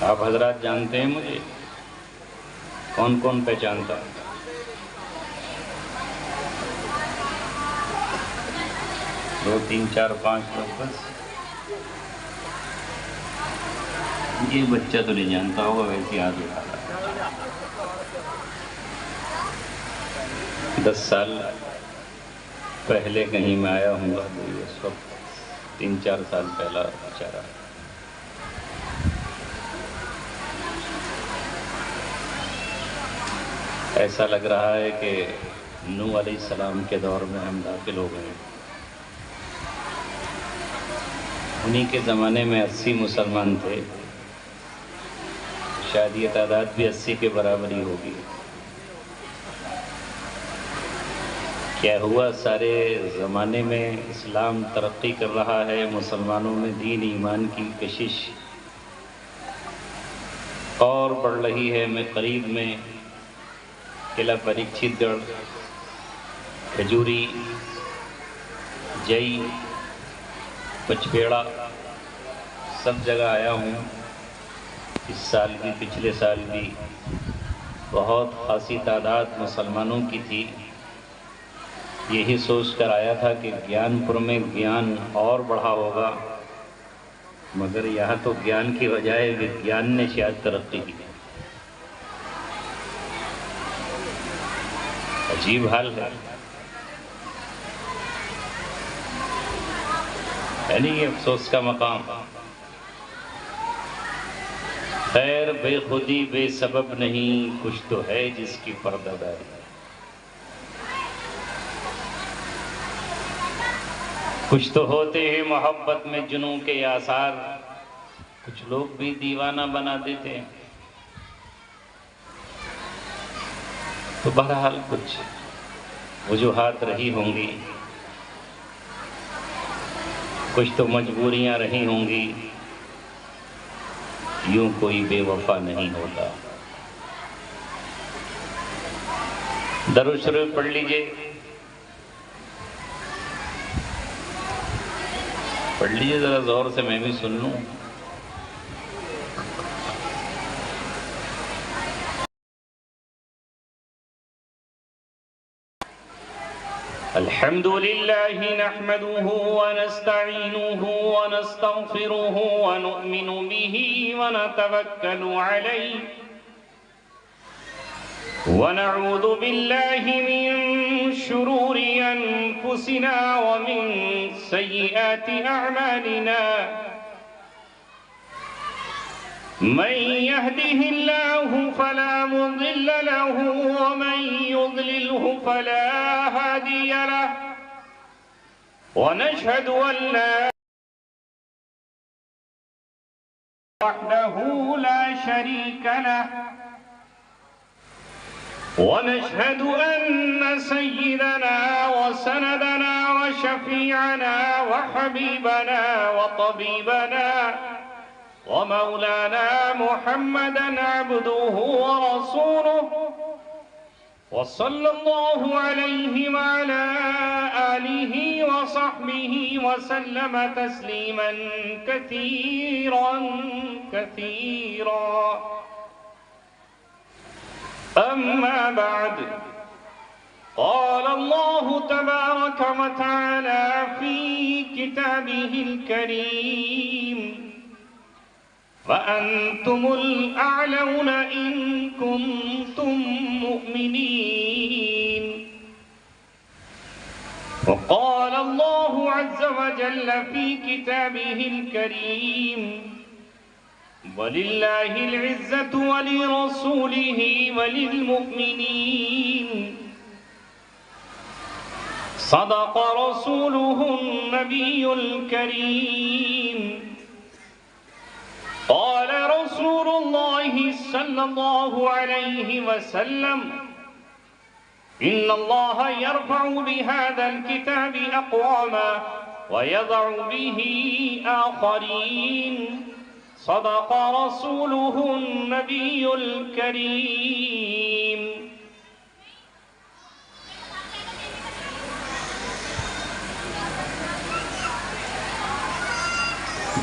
آپ حضرات جانتے ہیں مجھے؟ کون کون پہچانتا؟ 2 3 4 5 لوگ بس. یہ بچہ تو نہیں جانتا ہوگا، ویسے ہاتھ اٹھا رہا. 10 سال پہلے کہیں میں آیا ہوں گا، اس وقت 3 4 سال پہلا بیچارہ. ایسا لگ رہا ہے کہ نوح علیہ السلام کے دور میں ہم داخل ہو گئے. انہی کے زمانے میں 80 مسلمان تھے، شاید یہ تعداد بھی 80 کے برابر ہی ہوگی. کیا ہوا؟ سارے زمانے میں اسلام ترقی کر رہا ہے، مسلمانوں میں دین ایمان کی کشش اور بڑھ رہی ہے. میں قریب میں قلعہ پریکشت گڑھ، کھجوری، جئی، پچپیڑا سب جگہ آیا ہوں. اس سال بھی پچھلے سال بھی بہت خاصی تعداد مسلمانوں کی تھی. یہی سوچ کر آیا تھا کہ گیان پور میں گیان اور بڑھا ہوگا، مگر یہاں تو گیان کی بجائے وگیان نے شاید ترقی کی. عجیب حال ہے. یعنی یہ افسوس کا مقام. خیر بے خودی بے سبب نہیں، کچھ تو ہے جس کی پردہ داری. کچھ تو ہوتے ہیں محبت میں جنوں کے آثار، کچھ لوگ بھی دیوانہ بنا دیتے ہیں. تو بہرحال کچھ وجوہات رہی ہوں گی، کچھ تو مجبوریاں رہی ہوں گی. یوں کوئی بے وفا نہیں ہوتا. درود شریف پڑھ لیجئے، پڑھ لیجئے ذرا زور سے، میں بھی سن لوں. الحمد لله نحمده ونستعينه ونستغفره ونؤمن به ونتوكل عليه ونعوذ بالله من شرور أنفسنا ومن سيئات أعمالنا. من يهده الله فلا مضل له ومن يضلله فلا هادي له، ونشهد أن لا وحده لا شريك له، ونشهد أن سيدنا وسندنا وشفيعنا وحبيبنا وطبيبنا ومولانا محمدا عبده ورسوله، وصلى الله عليه وعلى آله وصحبه وسلم تسليما كثيرا كثيرا. أما بعد، قال الله تبارك وتعالى في كتابه الكريم: وأنتم الأعلون إن كنتم مؤمنين. وقال الله عز وجل في كتابه الكريم: ولله العزة ولرسوله وللمؤمنين. صدق رسوله النبي الكريم. قال رسول الله صلى الله عليه وسلم: إن الله يرفع بهذا الكتاب أقواما ويضع به آخرين. صدق رسوله النبي الكريم.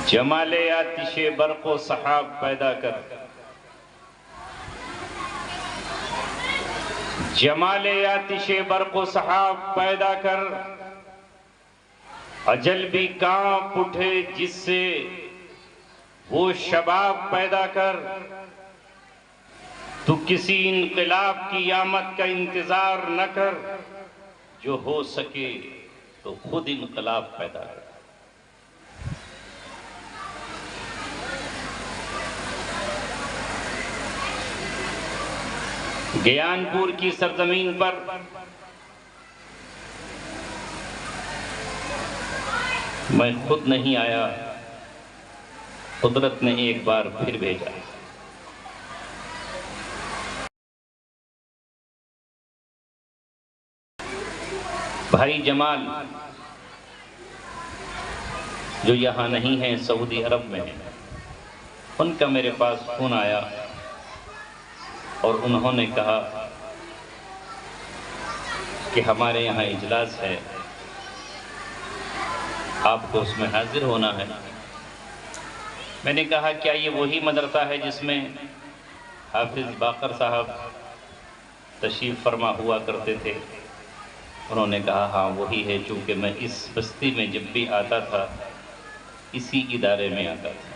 جمال آتش برق و سحاب پیدا کر، جمال آتش برق و سحاب پیدا کر، اجل بھی کانپ اٹھے جس سے وہ شباب پیدا کر۔ تو کسی انقلاب کی آمد کا انتظار نہ کر، جو ہو سکے تو خود انقلاب پیدا کر۔ گیان پور کی سرزمین پر میں خود نہیں آیا، قدرت نے ایک بار پھر بھیجا۔ بھائی جمال جو یہاں نہیں ہیں، سعودی عرب میں ہیں، ان کا میرے پاس فون آیا اور انہوں نے کہا کہ ہمارے یہاں اجلاس ہے، آپ کو اس میں حاضر ہونا ہے۔ میں نے کہا کیا یہ وہی مدرسہ ہے جس میں حافظ باقر صاحب تشریف فرما ہوا کرتے تھے؟ انہوں نے کہا ہاں وہی ہے، چونکہ میں اس بستی میں جب بھی آتا تھا اسی ادارے میں آتا تھا۔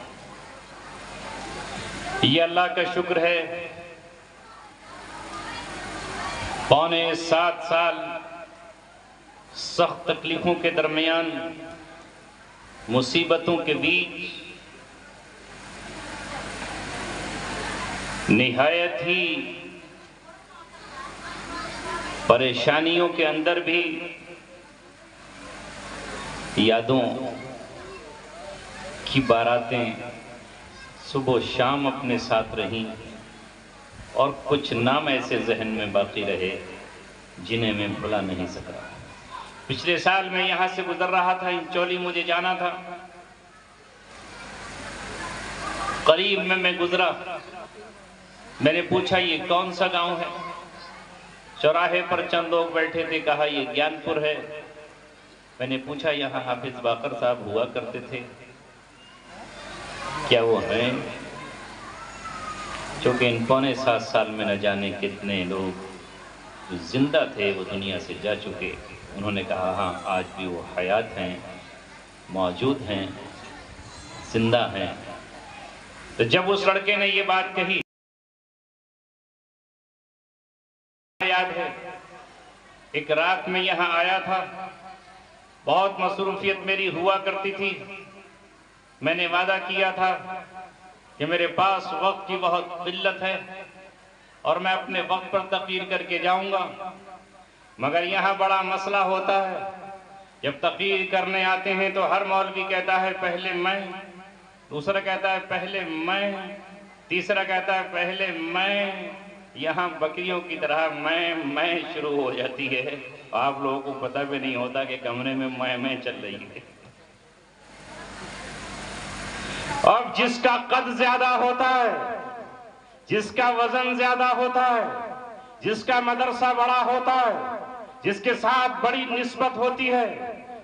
یہ اللہ کا شکر ہے، پونے 7 سال سخت تکلیفوں کے درمیان، مصیبتوں کے بیچ، نہایت ہی پریشانیوں کے اندر بھی یادوں کی باراتیں صبح و شام اپنے ساتھ رہیں، اور کچھ نام ایسے ذہن میں باقی رہے جنہیں میں بھلا نہیں سکا۔ پچھلے سال میں یہاں سے گزر رہا تھا، انچولی مجھے جانا تھا، قریب میں گزرا، میں نے پوچھا یہ کون سا گاؤں ہے؟ چوراہے پر چند لوگ بیٹھے تھے، کہا یہ گیان پور ہے۔ میں نے پوچھا یہاں حافظ باقر صاحب ہوا کرتے تھے، کیا وہ ہیں؟ چونکہ ان پونے 7 سال میں نہ جانے کتنے لوگ جو زندہ تھے وہ دنیا سے جا چکے۔ انہوں نے کہا ہاں آج بھی وہ حیات ہیں، موجود ہیں، زندہ ہیں۔ تو جب اس لڑکے نے یہ بات کہی، یاد ہے ایک رات میں یہاں آیا تھا، بہت مصروفیت میری ہوا کرتی تھی، میں نے وعدہ کیا تھا کہ میرے پاس وقت کی بہت قلت ہے اور میں اپنے وقت پر تقریر کر کے جاؤں گا، مگر یہاں بڑا مسئلہ ہوتا ہے۔ جب تقریر کرنے آتے ہیں تو ہر مولوی کہتا ہے پہلے میں، دوسرا کہتا ہے پہلے میں، تیسرا کہتا ہے پہلے میں۔ یہاں بکریوں کی طرح میں شروع ہو جاتی ہے، آپ لوگوں کو پتہ بھی نہیں ہوتا کہ کمرے میں میں چل رہی ہے۔ اب جس کا قد زیادہ ہوتا ہے، جس کا وزن زیادہ ہوتا ہے، جس کا مدرسہ بڑا ہوتا ہے، جس کے ساتھ بڑی نسبت ہوتی ہے،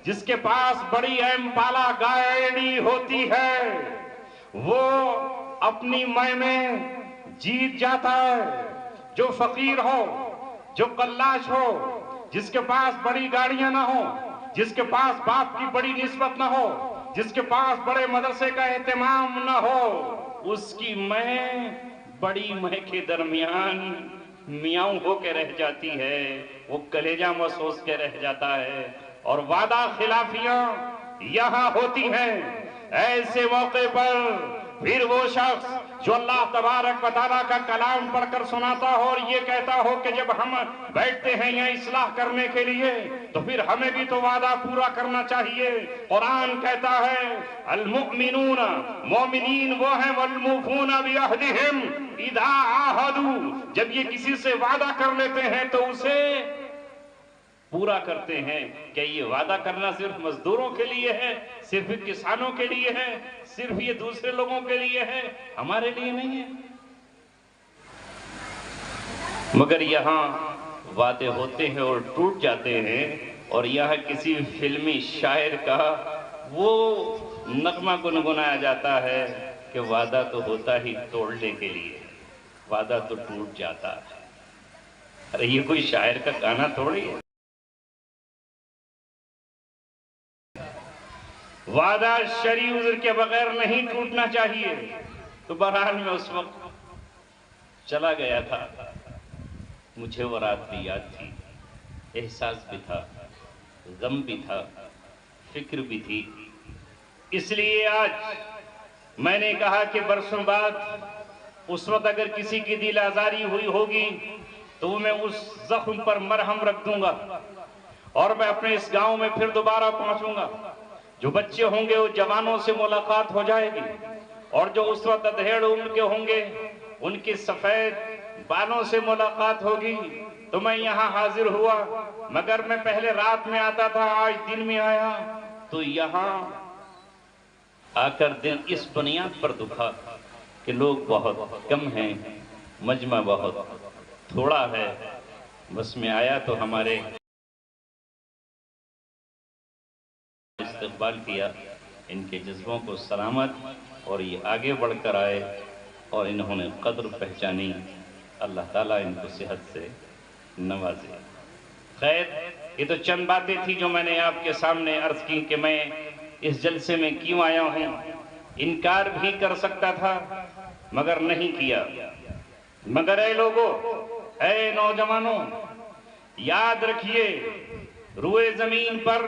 جس کے پاس بڑی پالا گاڑی ہوتی ہے، وہ اپنی میں جیت جاتا ہے۔ جو فقیر ہو، جو قلاش ہو، جس کے پاس بڑی گاڑیاں نہ ہو، جس کے پاس باپ کی بڑی نسبت نہ ہو، جس کے پاس بڑے مدرسے کا اہتمام نہ ہو، اس کی میں بڑی میں کے درمیان میاؤں ہو کے رہ جاتی ہے، وہ کلیجہ محسوس کے رہ جاتا ہے، اور وعدہ خلافیاں یہاں ہوتی ہیں۔ ایسے موقع پر پھر وہ شخص جو اللہ تبارک و تعالیٰ کا کلام پڑھ کر سناتا ہو اور یہ کہتا ہو کہ جب ہم بیٹھتے ہیں یہاں اصلاح کرنے کے لیے تو پھر ہمیں بھی تو وعدہ پورا کرنا چاہیے۔ قرآن کہتا ہے المؤمنون، مومنین وہ ہیں، والموفون بعہدہم اذا عاہدوا، جب یہ کسی سے وعدہ کر لیتے ہیں تو اسے پورا کرتے ہیں۔ کہ یہ وعدہ کرنا صرف مزدوروں کے لیے ہے، صرف کسانوں کے لیے ہے، صرف یہ دوسرے لوگوں کے لیے ہے، ہمارے لیے نہیں ہے؟ مگر یہاں وعدے ہوتے ہیں اور ٹوٹ جاتے ہیں، اور یہاں کسی فلمی شاعر کا وہ نغمہ گنگنایا جاتا ہے کہ وعدہ تو ہوتا ہی توڑنے کے لیے، وعدہ تو ٹوٹ جاتا ہے۔ ارے یہ کوئی شاعر کا گانا تھوڑی ہے۔ وعدہ شرعی عذر کے بغیر نہیں ٹوٹنا چاہیے۔ تو بہرحال میں اس وقت چلا گیا تھا، مجھے وہ رات بھی یاد تھی، احساس بھی تھا، غم بھی تھا، فکر بھی تھی۔ اس لیے آج میں نے کہا کہ برسوں بعد اس وقت اگر کسی کی دل آزاری ہوئی ہوگی تو میں اس زخم پر مرہم رکھ دوں گا، اور میں اپنے اس گاؤں میں پھر دوبارہ پہنچوں گا۔ جو بچے ہوں گے وہ جوانوں سے ملاقات ہو جائے گی، اور جو اس وقت ادھیڑ عمر کے ہوں گے ان کی سفید بالوں سے ملاقات ہوگی۔ تو میں یہاں حاضر ہوا، مگر میں پہلے رات میں آتا تھا، آج دن میں آیا تو یہاں آ کر دن اس بنیاد پر دکھا کہ لوگ بہت کم ہیں، مجمع بہت تھوڑا ہے۔ بس میں آیا تو ہمارے استقبال کیا، ان کے جذبوں کو سلامت، اور یہ آگے بڑھ کر آئے اور انہوں نے قدر پہچانی۔ اللہ تعالیٰ ان کو صحت سے نوازے۔ خیر، یہ تو چند باتیں تھی جو میں نے آپ کے سامنے عرض کی کہ میں اس جلسے میں کیوں آیا ہوں۔ انکار بھی کر سکتا تھا مگر نہیں کیا۔ مگر اے لوگوں، اے نوجوانوں، یاد رکھیے روئے زمین پر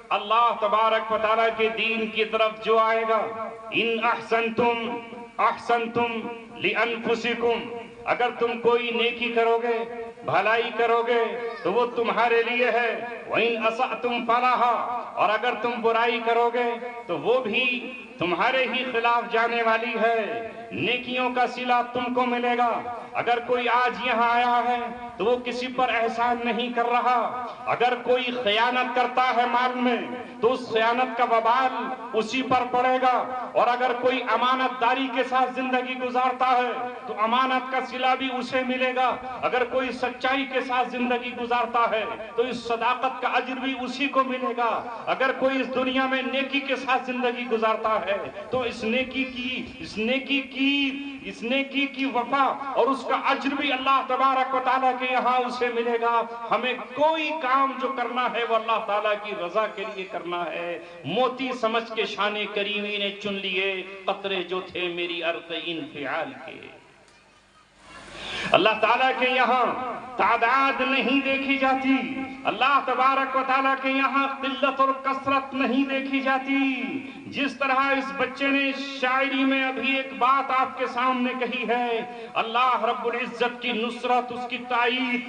اللہ تبارک و تعالیٰ کے دین کی طرف جو آئے گا، ان احسنتم احسنتم لانفسکم، اگر تم کوئی نیکی کرو گے، بھلائی کرو گے تو وہ تمہارے لیے ہے، وَإِنْ أَسَأْتُمْ فَلَهَا، اور اگر تم برائی کرو گے تو وہ بھی تمہارے ہی خلاف جانے والی ہے۔ نیکیوں کا صلہ تم کو ملے گا۔ اگر کوئی آج یہاں آیا ہے تو وہ کسی پر احسان نہیں کر رہا۔ اگر کوئی خیانت کرتا ہے مال میں تو اس خیانت کا وبال اسی پر پڑے گا، اور اگر کوئی امانت داری کے ساتھ زندگی گزارتا ہے تو امانت کا صلہ بھی اسے ملے گا۔ اگر کوئی سچائی کے ساتھ زندگی گزارتا ہے تو اس صداقت کا اجر بھی اسی کو ملے گا۔ اگر کوئی اس دنیا میں نیکی کے ساتھ زندگی گزارتا ہے تو اس نیکی کی وفا اور اس کا اجر بھی اللہ تبارک و تعالیٰ کے یہاں اسے ملے گا۔ ہمیں کوئی کام جو کرنا ہے وہ اللہ تعالیٰ کی رضا کے لیے کرنا ہے۔ موتی سمجھ کے شان کریمی نے چن لیے قطرے جو تھے میری عرق انفعال کے۔ اللہ تعالیٰ کے یہاں تعداد نہیں دیکھی جاتی، اللہ تبارک و تعالیٰ کے یہاں قلت اور کثرت نہیں دیکھی جاتی۔ جس طرح اس بچے نے شاعری میں ابھی ایک بات آپ کے سامنے کہی ہے، اللہ رب العزت کی نصرت، اس کی تائید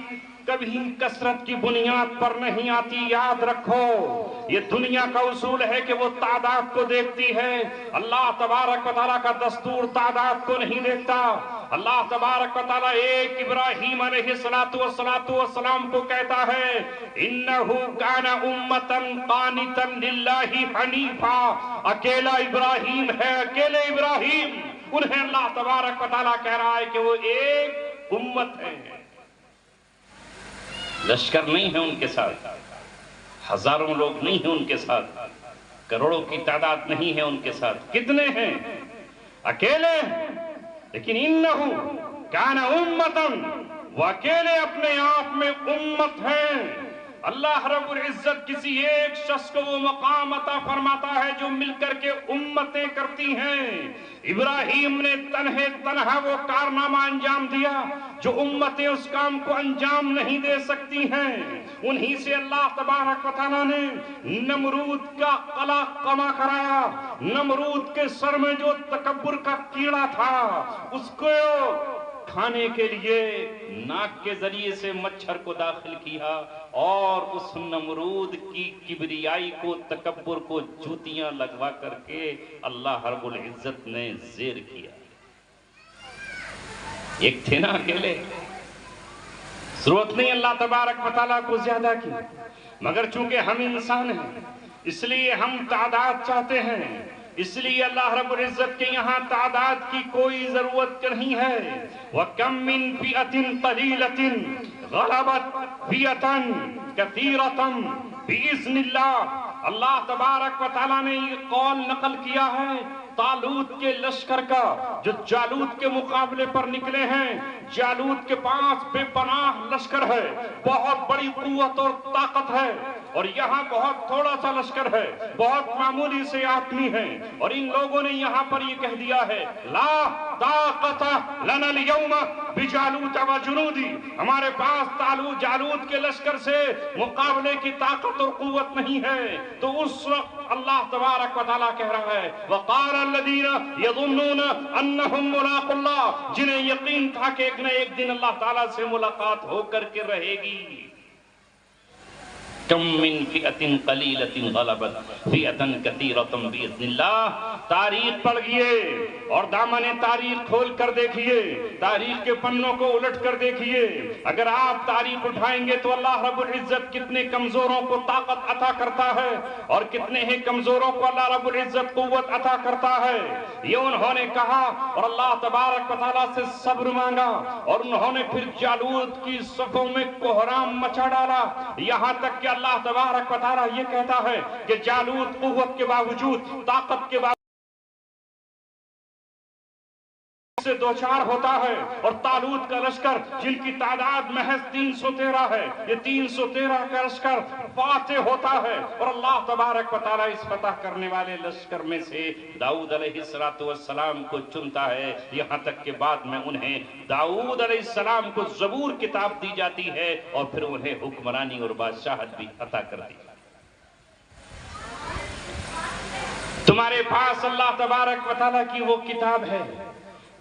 کبھی کثرت کی بنیاد پر نہیں آتی۔ یاد رکھو، یہ دنیا کا اصول ہے کہ وہ تعداد کو دیکھتی ہے، اللہ تبارک و تعالیٰ کا دستور تعداد کو نہیں دیکھتا۔ اللہ تبارک و تعالیٰ ایک ابراہیم علیہ السلام کو کہتا ہے، انہو کان امتن قانتن للہ حنیفا، اکیلا ابراہیم ہے، اکیلے ابراہیم، انہیں اللہ تبارک و تعالیٰ کہہ رہا ہے کہ وہ ایک امت ہے۔ لشکر نہیں ہے ان کے ساتھ، ہزاروں لوگ نہیں ہیں ان کے ساتھ، کروڑوں کی تعداد نہیں ہے ان کے ساتھ۔ کتنے ہیں؟ اکیلے، لیکن انہو کان امتن، وہ اکیلے اپنے آپ میں امت ہیں۔ اللہ رب العزت کسی ایک شخص کو وہ مقام عطا فرماتا ہے جو مل کر کے امتیں کرتی ہیں۔ ابراہیم نے تنہا وہ کارنامہ انجام دیا جو امتیں اس کام کو انجام نہیں دے سکتی ہیں۔ انہی سے اللہ تبارک و تعالیٰ نے نمرود کا قلع قمع کرایا۔ نمرود کے سر میں جو تکبر کا کیڑا تھا اس کو کھانے کے لیے ناک کے ذریعے سے مچھر کو داخل کیا، اور اس نمرود کی کبریائی کو، تکبر کو جوتیاں لگوا کر کے اللہ رب العزت نے زیر کیا۔ ایک تھے نا اکیلے، ضرورت نہیں اللہ تبارک و تعالیٰ کو زیادہ کی، مگر چونکہ ہم انسان ہیں اس لیے ہم تعداد چاہتے ہیں، اس لیے اللہ رب العزت کے یہاں تعداد کی کوئی ضرورت نہیں ہے۔ وَكَم مِّن فِئَةٍ قَلِيلَةٍ غَلَبَتْ فِئَةً كَثِيرَةً بِإِذْنِ اللہ۔ اللہ تبارک و تعالیٰ نے یہ قول نقل کیا ہے طالوت کے لشکر کا جو جالوت کے مقابلے پر نکلے ہیں۔ جالوت کے پاس بے پناہ لشکر ہے، بہت بڑی قوت اور طاقت ہے، اور یہاں بہت تھوڑا سا لشکر ہے، بہت معمولی سے آدمی ہیں، اور ان لوگوں نے یہاں پر یہ کہہ دیا ہے لا طاقت لنا اليوم بجالوت وجنودی، ہمارے پاس جالوت کے لشکر سے مقابلے کی طاقت اور قوت نہیں ہے۔ تو اس وقت اللہ تبارک و تعالیٰ کہہ رہا ہے وقال الذین یظنون انہم ملاق اللہ، جنہیں یقین تھا کہ ایک نہ ایک دن اللہ تعالیٰ سے ملاقات ہو کر کے رہے گی۔ کم من فئۃ قلیلۃ غلبت فئۃ کثیرۃ باذن اللہ۔ تاریخ پڑھیے اور دامن تاریخ کھول کر دیکھیے، تاریخ کے پنوں کو الٹ کر دیکھیے۔ اگر آپ تاریخ اٹھائیں گے تو اللہ رب العزت کتنے کمزوروں کو طاقت عطا کرتا ہے اور کتنے ہی کمزوروں کو اللہ رب العزت قوت عطا کرتا ہے۔ یہ انہوں نے کہا اور اللہ تبارک و تعالیٰ سے صبر مانگا، اور انہوں نے پھر جالوت کی صفوں میں کوہرام مچا ڈالا، یہاں تک کہ اللہ تبارک و تعالیٰ یہ کہتا ہے کہ جالوت قوت کے باوجود، طاقت کے باوجود سے دوچار ہوتا ہے، اور طالوت کا لشکر جن کی تعداد محض 313 ہے، یہ 313 کا لشکر فاتح ہوتا ہے، اور اللہ تبارک و تعالیٰ اس فتح کرنے والے لشکر میں سے داؤد علیہ السلام کو چنتا ہے، یہاں تک کہ بعد میں انہیں داؤد علیہ السلام کو زبور کتاب دی جاتی ہے، اور پھر انہیں حکمرانی اور بادشاہت بھی عطا کر دی۔ تمہارے پاس اللہ تبارک و تعالیٰ کی وہ کتاب ہے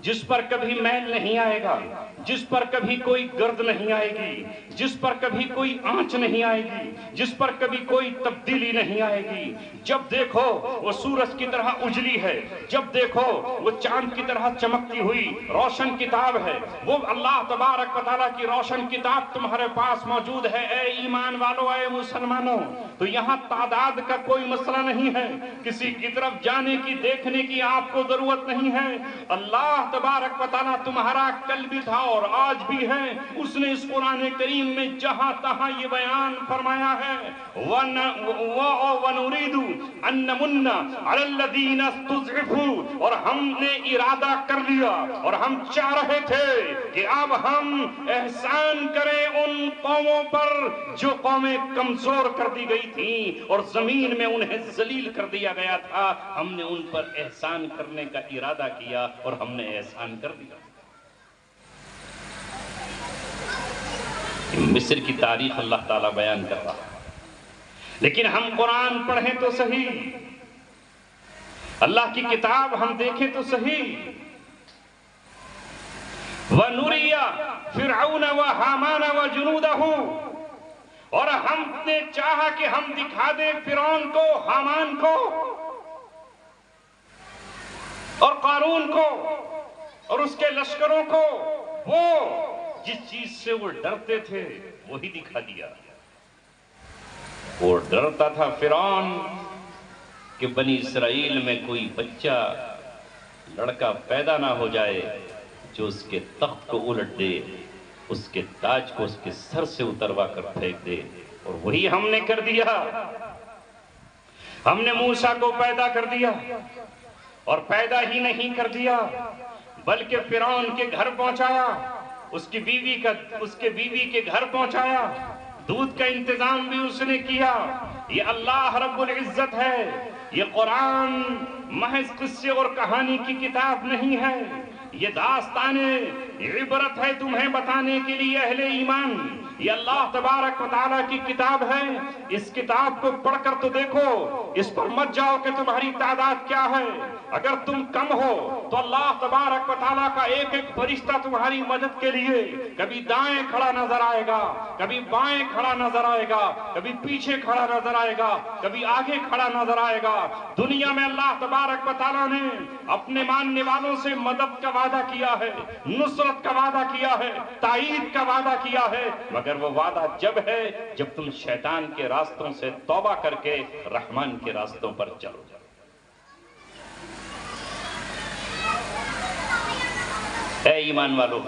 جس پر کبھی میل نہیں آئے گا، جس پر کبھی کوئی گرد نہیں آئے گی، جس پر کبھی کوئی آنچ نہیں آئے گی، جس پر کبھی کوئی تبدیلی نہیں آئے گی۔ جب دیکھو وہ سورج کی طرح اجلی ہے، جب دیکھو وہ چاند کی طرح چمکتی ہوئی روشن کتاب ہے، وہ اللہ تبارک و تعالیٰ کی روشن کتاب تمہارے پاس موجود ہے۔ اے ایمان والو، اے مسلمانوں، تو یہاں تعداد کا کوئی مسئلہ نہیں ہے، کسی کی طرف جانے کی دیکھنے کی آپ کو ضرورت نہیں ہے۔ اللہ تبارک و تعالیٰ تمہارا کل بھی تھا اور آج بھی ہے، اس نے اس قرآن کریم میں جہاں تہاں یہ بیان فرمایا ہے وَنُرِيدُ أَن نَّمُنَّ عَلَى الَّذِينَ اسْتُضْعِفُوا، اور ہم نے ارادہ کر لیا اور ہم چاہ رہے تھے کہ اب ہم احسان کریں ان قوموں پر جو قومیں کمزور کر دی گئی تھیں اور زمین میں انہیں ذلیل کر دیا گیا تھا، ہم نے ان پر احسان کرنے کا ارادہ کیا اور ہم نے احسان کر دیا۔ مصر کی تاریخ اللہ تعالیٰ بیان کر رہا ہے، لیکن ہم قرآن پڑھیں تو صحیح، اللہ کی کتاب ہم دیکھیں تو صحیح۔ وَنُرِيَ فِرْعَوْنَ وَحَامَانَ وَجُنُودَهُ، اور ہم نے چاہا کہ ہم دکھا دیں فرعون کو، حامان کو اور قارون کو اور اس کے لشکروں کو، وہ جس چیز سے وہ ڈرتے تھے وہی دکھا دیا۔ وہ ڈرتا تھا فرعون کہ بنی اسرائیل میں کوئی بچہ لڑکا پیدا نہ ہو جائے جو اس کے تخت کو الٹ دے، اس کے تاج کو اس کے سر سے اتروا کر پھینک دے، اور وہی ہم نے کر دیا۔ ہم نے موسیٰ کو پیدا کر دیا، اور پیدا ہی نہیں کر دیا بلکہ فرعون کے گھر پہنچایا، اس کی بیوی کے گھر پہنچایا، دودھ کا انتظام بھی اس نے کیا۔ یہ اللہ رب العزت ہے، یہ قرآن محض قصے اور کہانی کی کتاب نہیں ہے، یہ داستان عبرت ہے تمہیں بتانے کے لیے اہل ایمان۔ یہ اللہ تبارک و تعالیٰ کی کتاب ہے، اس کتاب کو پڑھ کر تو دیکھو، اس پر مت جاؤ کہ تمہاری تعداد کیا ہے۔ اگر تم کم ہو تو اللہ تبارک و تعالیٰ کا ایک ایک فرشتہ تمہاری مدد کے لیے کبھی دائیں کھڑا نظر آئے گا، کبھی بائیں کھڑا نظر آئے گا، کبھی پیچھے کھڑا نظر آئے گا، کبھی آگے کھڑا نظر آئے گا۔ دنیا میں اللہ تبارک و تعالیٰ نے اپنے ماننے والوں سے مدد کا وعدہ کیا ہے، نصرت کا وعدہ کیا ہے، تائید کا وعدہ کیا ہے، مگر وہ وعدہ جب ہے جب تم شیطان کے راستوں سے توبہ کر کے رحمان کے راستوں پر چلو۔ اے ایمان والو،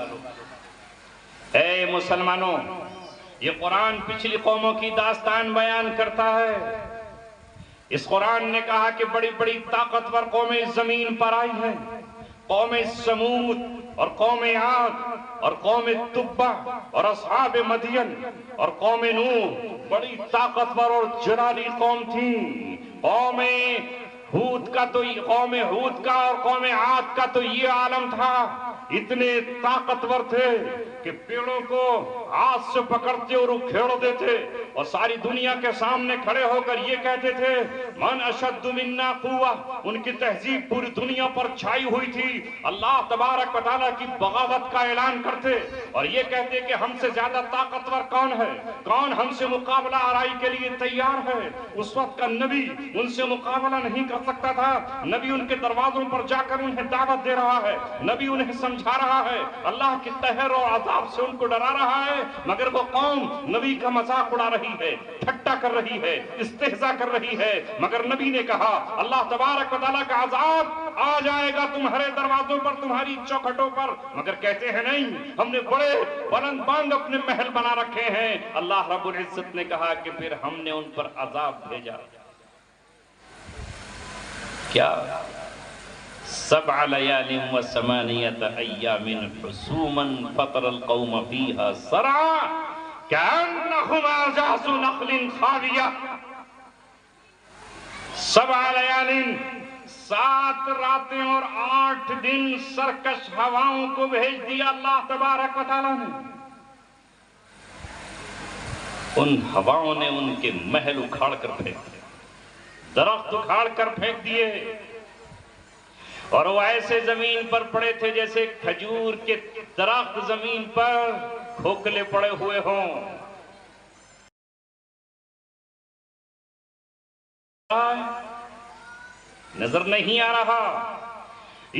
اے مسلمانوں، یہ قرآن پچھلی قوموں کی داستان بیان کرتا ہے۔ اس قرآن نے کہا کہ بڑی بڑی طاقتور قومیں زمین پر آئی ہیں، قوم سمود اور قوم عاد اور قوم تبع اور اصحاب مدین اور قوم نوح، بڑی طاقتور اور جلالی قوم تھی۔ قوم ہود کا اور قوم عاد کا تو یہ عالم تھا، اتنے طاقتور تھے کہ پیڑوں کو ہاتھ سے پکڑتے اور اکھیڑ دیتے اور ساری دنیا کے سامنے کھڑے ہو کر یہ کہتے تھے من اشد منا قوہ۔ ان کی تہذیب پوری دنیا پر چھائی ہوئی تھی۔ اللہ تبارک و تعالیٰ کی بغاوت کا اعلان کرتے اور یہ کہتے کہ ہم سے زیادہ طاقتور کون ہے، کون ہم سے مقابلہ آرائی کے لیے تیار ہے۔ اس وقت کا نبی ان سے مقابلہ نہیں کر سکتا تھا۔ نبی ان کے دروازوں پر جا کر انہیں دعوت دے رہا ہے، نبی انہیں سمجھا رہا ہے، اللہ کی قہر اور عذاب سے ان کو ڈرا رہا ہے، مگر وہ قوم نبی کا مذاق اڑا رہی ہے، ٹھٹا کر رہی ہے، استہزاء کر رہی ہے۔ مگر نبی نے کہا اللہ تبارک و تعالیٰ کا عذاب آ جائے گا تمہارے دروازوں پر، تمہاری چوکھٹوں پر، مگر کہتے ہیں نہیں، ہم نے بڑے بلند بانگ اپنے محل بنا رکھے ہیں۔ اللہ رب العزت نے کہا کہ پھر ہم نے ان پر عذاب بھیجا۔ کیا 7 لیال و 8 ایام حسوما فطر القوم فیہا صرعا کأنہم اعجاز نخل خاویہ۔ 7 لیال، 7 راتیں اور 8 دن سرکش ہواؤں کو بھیج دیا اللہ تبارک و تعالیٰ نے۔ ان ہواؤں نے ان کے محل اکھاڑ کر پھینک دیے، درخت اکھاڑ کر پھینک دیے، اور وہ ایسے زمین پر پڑے تھے جیسے کھجور کے درخت زمین پر کھوکھلے پڑے ہوئے ہوں۔ نظر نہیں آ رہا۔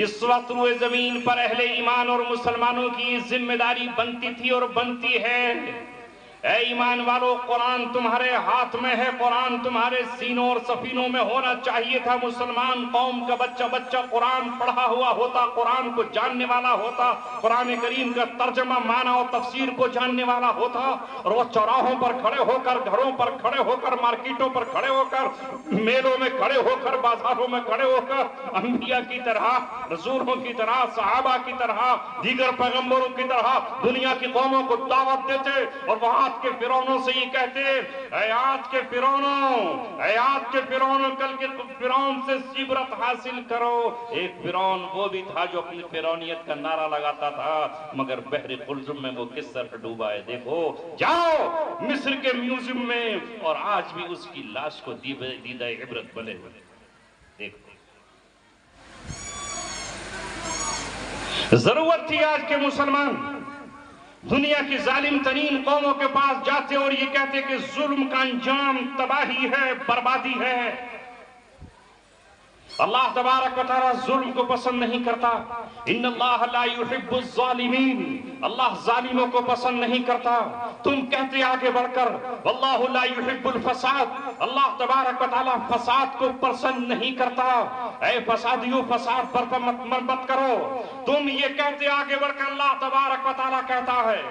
اس وقت روئے زمین پر اہل ایمان اور مسلمانوں کی ذمہ داری بنتی تھی اور بنتی ہے۔ اے ایمان والو، قرآن تمہارے ہاتھ میں ہے، قرآن تمہارے سینوں اور سفینوں میں ہونا چاہیے تھا۔ مسلمان قوم کا بچہ قرآن پڑھا ہوا ہوتا، قرآن کو جاننے والا ہوتا، قرآن کریم کا ترجمہ معنی اور تفسیر کو جاننے والا ہوتا، اور وہ چوراہوں پر کھڑے ہو کر، گھروں پر کھڑے ہو کر، مارکیٹوں پر کھڑے ہو کر، میلوں میں کھڑے ہو کر، بازاروں میں کھڑے ہو کر انبیاء کی طرح، رسولوں کی طرح، صحابہ کی طرح، دیگر پیغمبروں کی طرح دنیا کی قوموں کو دعوت دیتے اور وہاں کے فرعونوں سے یہ کہتے اے آج کے فرعونوں، کل کے فرعون سے عبرت حاصل کرو۔ ایک فرعون وہ بھی تھا جو اپنی فرعونیت کا نعرہ لگاتا تھا، مگر بحر قلزم میں وہ کس طرح ڈوبا ہے۔ دیکھو، جاؤ مصر کے میوزیم میں اور آج بھی اس کی لاش کو دیدہ عبرت بنے ہوئے دیکھو۔ ضرورت تھی آج کے مسلمان دنیا کی ظالم ترین قوموں کے پاس جاتے اور یہ کہتے کہ ظلم کا انجام تباہی ہے، بربادی ہے۔ اللہ تبارک و تعالیٰ ظلم کو پسند نہیں کرتا۔ ان اللہ لا يحب الظالمین، اللہ ظالموں کو پسند نہیں کرتا۔ تم کہتے آگے بڑھ کر واللہ لا يحب الفساد، اللہ تبارک و تعالیٰ فساد کو پسند نہیں کرتا۔ اے فسادیوں، فساد برپا مت کرو۔ تم یہ کہتے آگے بڑھ کر اللہ تبارک و تعالیٰ کہتا ہے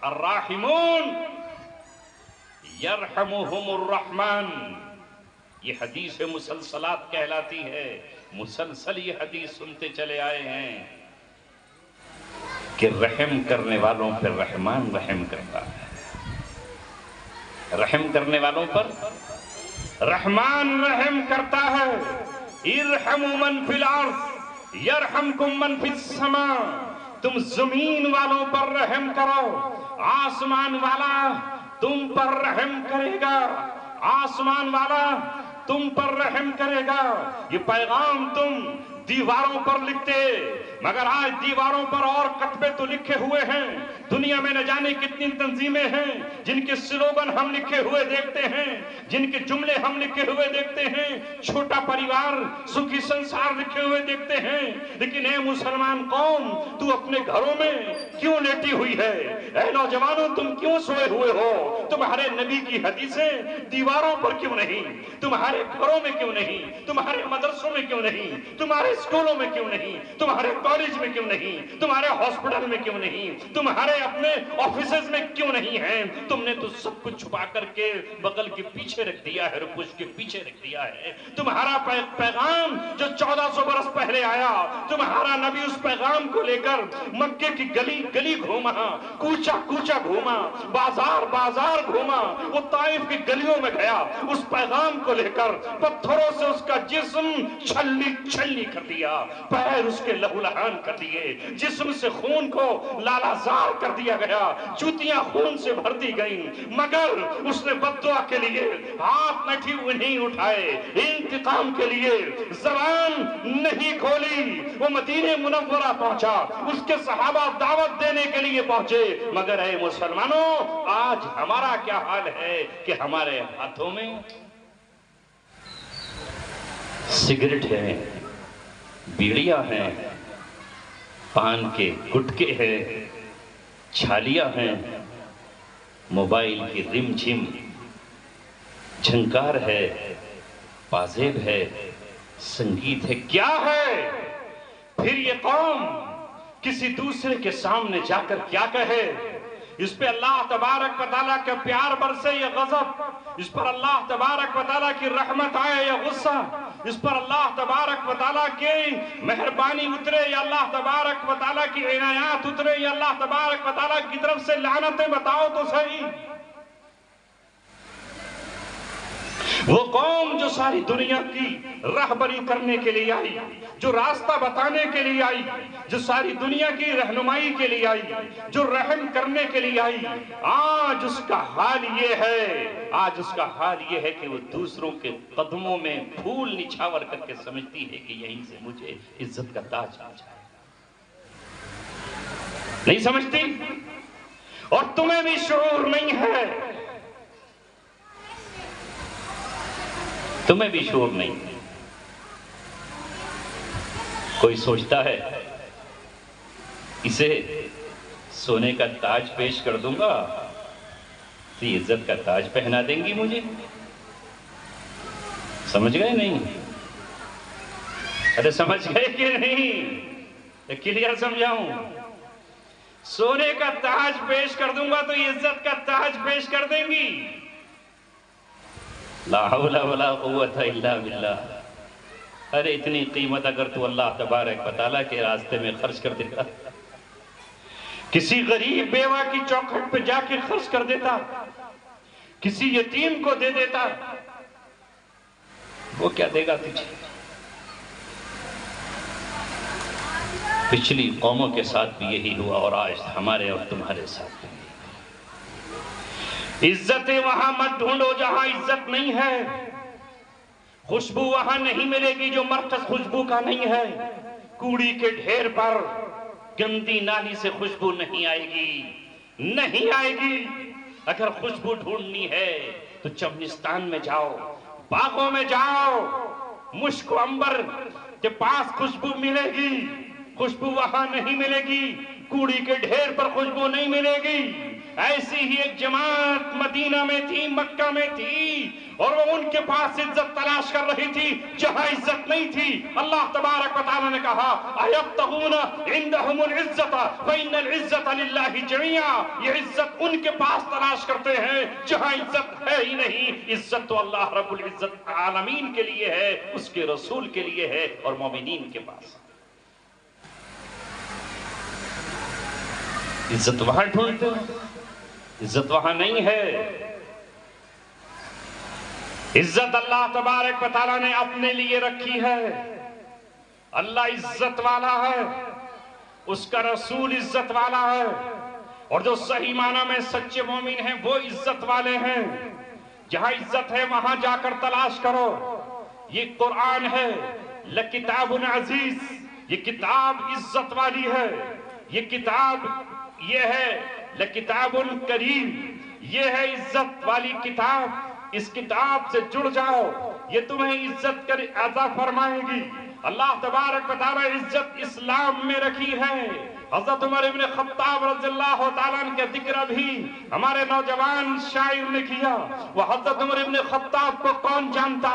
الراحمون یرحمہم الرحمن۔ یہ حدیث مسلسلات کہلاتی ہے، مسلسل یہ حدیث سنتے چلے آئے ہیں کہ رحم کرنے والوں پر رحمان رحم کرتا ہے، رحم کرنے والوں پر رحمان رحم کرتا ہے۔ ارحموا من فی الارض یرحمکم من فی السماء، تم زمین والوں پر رحم کرو، آسمان والا تم پر رحم کرے گا، آسمان والا تم پر رحم کرے گا۔ یہ پیغام تم دیواروں پر لکھتے، مگر آج دیواروں پر اور کتبے تو لکھے ہوئے ہیں۔ دنیا میں نہ جانے کتنی تنظیمیں ہیں جن کے سلوگن ہم لکھے ہوئے دیکھتے ہیں، جن کے جملے ہم لکھے ہوئے دیکھتے ہیں، چھوٹا پریوار، سکھی سنسار لکھے ہوئے دیکھتے ہیں۔ لیکن اے مسلمان قوم، تو اپنے گھروں میں کیوں لیٹی ہوئی ہے؟ اے نوجوانوں، تم کیوں سوئے ہوئے ہو؟ تمہارے نبی کی حدیثیں دیواروں پر کیوں نہیں؟ تمہارے گھروں میں کیوں نہیں؟ تمہارے مدرسوں میں کیوں نہیں؟ تمہارے تمہارے اسکولوں میں کیوں نہیں؟ تمہارے کالج میں کیوں نہیں؟ تمہارے ہاسپٹل میں کیوں نہیں؟ تمہارے اپنے آفیسز میں کیوں نہیں ہیں؟ تم نے تو سب کچھ چھپا کر کے بغل کے پیچھے رکھ دیا ہے، پشت کے پیچھے رکھ دیا ہے۔ تمہارا پیغام جو 1400 برس پہلے آیا، تمہارا نبی اس پیغام کو لے کر مکے کی گلی گلی گھوما، کوچا کوچا گھوما، بازار بازار گھوما، وہ طائف کی گلیوں میں گیا، اس پیغام کو لے کر پتھروں سے اس کا جسم چھلنی چھلنی کر دیا، پیر اس کے لہو لہان کر دیے، جسم سے خون کو لالازار کر دیا گیا، جوتیاں خون سے بھر دی گئیں، مگر اس نے بد دعا کے لیے ہاتھ نہیں اٹھائے، انتقام کے لیے زبان نہیں کھولی۔ وہ مدینہ منورہ پہنچا، اس کے صحابہ دعوت دینے کے لیے پہنچے، مگر اے مسلمانوں آج ہمارا کیا حال ہے کہ ہمارے ہاتھوں میں سگریٹ ہے، بیڑیاں ہیں، پان کے گٹکے ہیں، چھالیاں ہیں، موبائل کی رم جھم جھنکار ہے، پازیب ہے، سنگیت ہے، کیا ہے؟ پھر یہ قوم کسی دوسرے کے سامنے جا کر کیا کہے؟ اس پہ اللہ تبارک و تعالیٰ کا پیار برسے یا غضب، اس پر اللہ تبارک و تعالیٰ کی رحمت آئے یا غصہ، اس پر اللہ تبارک و تعالیٰ کی مہربانی اترے یا اللہ تبارک و تعالیٰ کی عنایات اترے یا اللہ تبارک و تعالیٰ کی طرف سے لعنتیں، بتاؤ تو صحیح۔ وہ قوم جو ساری دنیا کی رہبری کرنے کے لیے آئی، جو راستہ بتانے کے لیے آئی، جو ساری دنیا کی رہنمائی کے لیے آئی، جو رحم کرنے کے لیے آئی، آج اس کا حال یہ ہے، آج اس کا حال یہ ہے کہ وہ دوسروں کے قدموں میں پھول نچھاور کر کے سمجھتی ہے کہ یہیں سے مجھے عزت کا تاج مل جائے۔ نہیں سمجھتی؟ اور تمہیں بھی شعور نہیں ہے، تمہیں بھی شعور نہیں۔ کوئی سوچتا ہے اسے سونے کا تاج پیش کر دوں گا تو یہ عزت کا تاج پہنا دیں گی مجھے؟ سمجھ گئے نہیں؟ ارے سمجھ گئے کہ نہیں؟ کلیئر سمجھاؤں؟ سونے کا تاج پیش کر دوں گا تو یہ عزت کا تاج پیش کر دیں گی؟ لا حول ولا قوت الا باللہ۔ ارے اتنی قیمت اگر تو اللہ تبارک و تعالیٰ کے راستے میں خرچ کر دیتا، کسی غریب بیوہ کی چوکھٹ پہ جا کے خرچ کر دیتا، کسی یتیم کو دے دیتا، وہ کیا دے گا تجھے؟ پچھلی قوموں کے ساتھ بھی یہی ہوا اور آج ہمارے اور تمہارے ساتھ بھی۔ عزتیں وہاں مت ڈھونڈو جہاں عزت نہیں ہے، خوشبو وہاں نہیں ملے گی جو مرکز خوشبو کا نہیں ہے، کوڑی کے ڈھیر پر گندی نالی سے خوشبو نہیں آئے گی، نہیں آئے گی۔ اگر خوشبو ڈھونڈنی ہے تو چمنستان میں جاؤ، باغوں میں جاؤ، مشک و عنبر کے پاس خوشبو ملے گی، خوشبو وہاں نہیں ملے گی، کوڑی کے ڈھیر پر خوشبو نہیں ملے گی۔ ایسی ہی ایک جماعت مدینہ میں تھی، مکہ میں تھی، اور وہ ان کے پاس عزت تلاش کر رہی تھی جہاں عزت نہیں تھی۔ اللہ تبارک و تعالیٰ نے کہا اَيَبْتَغُونَ عِنْدَهُمُ الْعِزَّةَ فَإِنَّ الْعِزَّةَ لِلَّهِ جَمِيعًا، یہ عزت ان کے پاس تلاش کرتے ہیں جہاں عزت ہے ہی نہیں۔ عزت تو اللہ رب العزت عالمین کے لیے ہے، اس کے رسول کے لیے ہے اور مومنین کے پاس۔ عزت وہاں ڈھونڈتے ہیں، عزت وہاں نہیں ہے۔ عزت اللہ تبارک و تعالیٰ نے اپنے لیے رکھی ہے۔ اللہ عزت والا ہے، اس کا رسول عزت والا ہے، اور جو صحیح معنی میں سچے مومن ہیں وہ عزت والے ہیں۔ جہاں عزت ہے وہاں جا کر تلاش کرو۔ یہ قرآن ہے، لکتاب عزیز، یہ کتاب عزت والی ہے، یہ کتاب یہ ہے لکتاب کریم، یہ ہے عزت والی کتاب۔ اس کتاب سے جڑ جاؤ، یہ تمہیں عزت کر عطا فرمائے گی۔ اللہ تبارک و تعالی عزت اسلام میں رکھی ہے، حضرت عمر ابن خطاب رضی اللہ تعالیٰ عنہ کا ذکر بھی ہمارے نوجوان شاعر نے کیا. وہ حضرت عمر ابن خطاب کو کون جانتا؟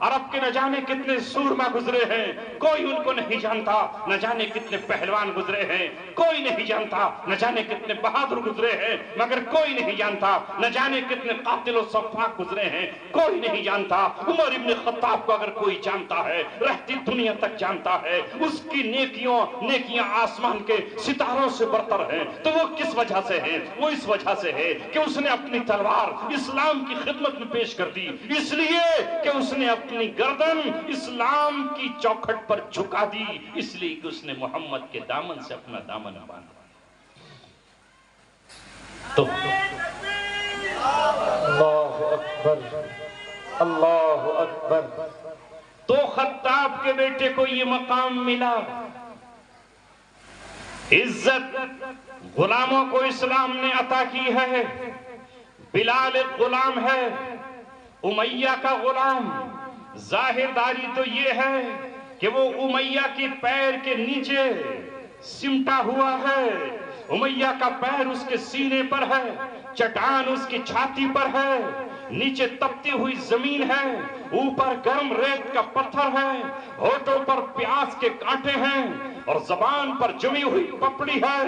عرب کے نہ جانے کتنے سورما گزرے ہیں، کوئی ان کو نہیں جانتا. نہ جانے کتنے پہلوان گزرے ہیں، کوئی نہیں جانتا. نہ جانے کتنے بہادر گزرے ہیں مگر کوئی نہیں جانتا. نہ جانے کتنے قاتل و سفاک گزرے ہیں، کوئی نہیں جانتا. عمر ابن خطاب کو اگر کوئی جانتا ہے، رہتی دنیا تک جانتا ہے، اس کی نیکیاں آسمان کے ستاروں سے برتر ہیں. تو وہ کس وجہ سے ہے؟ وہ اس وجہ سے ہے کہ اس نے اپنی تلوار اسلام کی خدمت میں پیش کر دی، اس لیے کہ اس نے اپنی گردن اسلام کی چوکھٹ پر جھکا دی، اس لیے کہ اس نے محمد کے دامن سے اپنا دامن باندھا. تو اللہ اکبر، اللہ اکبر. تو خطاب کے بیٹے کو یہ مقام ملا. عزت غلاموں کو اسلام نے عطا کی ہے. بلال ایک غلام ہے، امیہ کا غلام. ظاہر داری تو یہ ہے کہ وہ امیہ کے پیر کے نیچے سمٹا ہوا ہے. امیہ کا پیر اس کے سینے پر ہے، چٹان اس کی چھاتی پر ہے، نیچے تپتی ہوئی زمین ہے، اوپر گرم ریت کا پتھر ہے، ہونٹوں پر پیاز کے کانٹے ہیں اور زبان پر جمی ہوئی پپڑی ہے،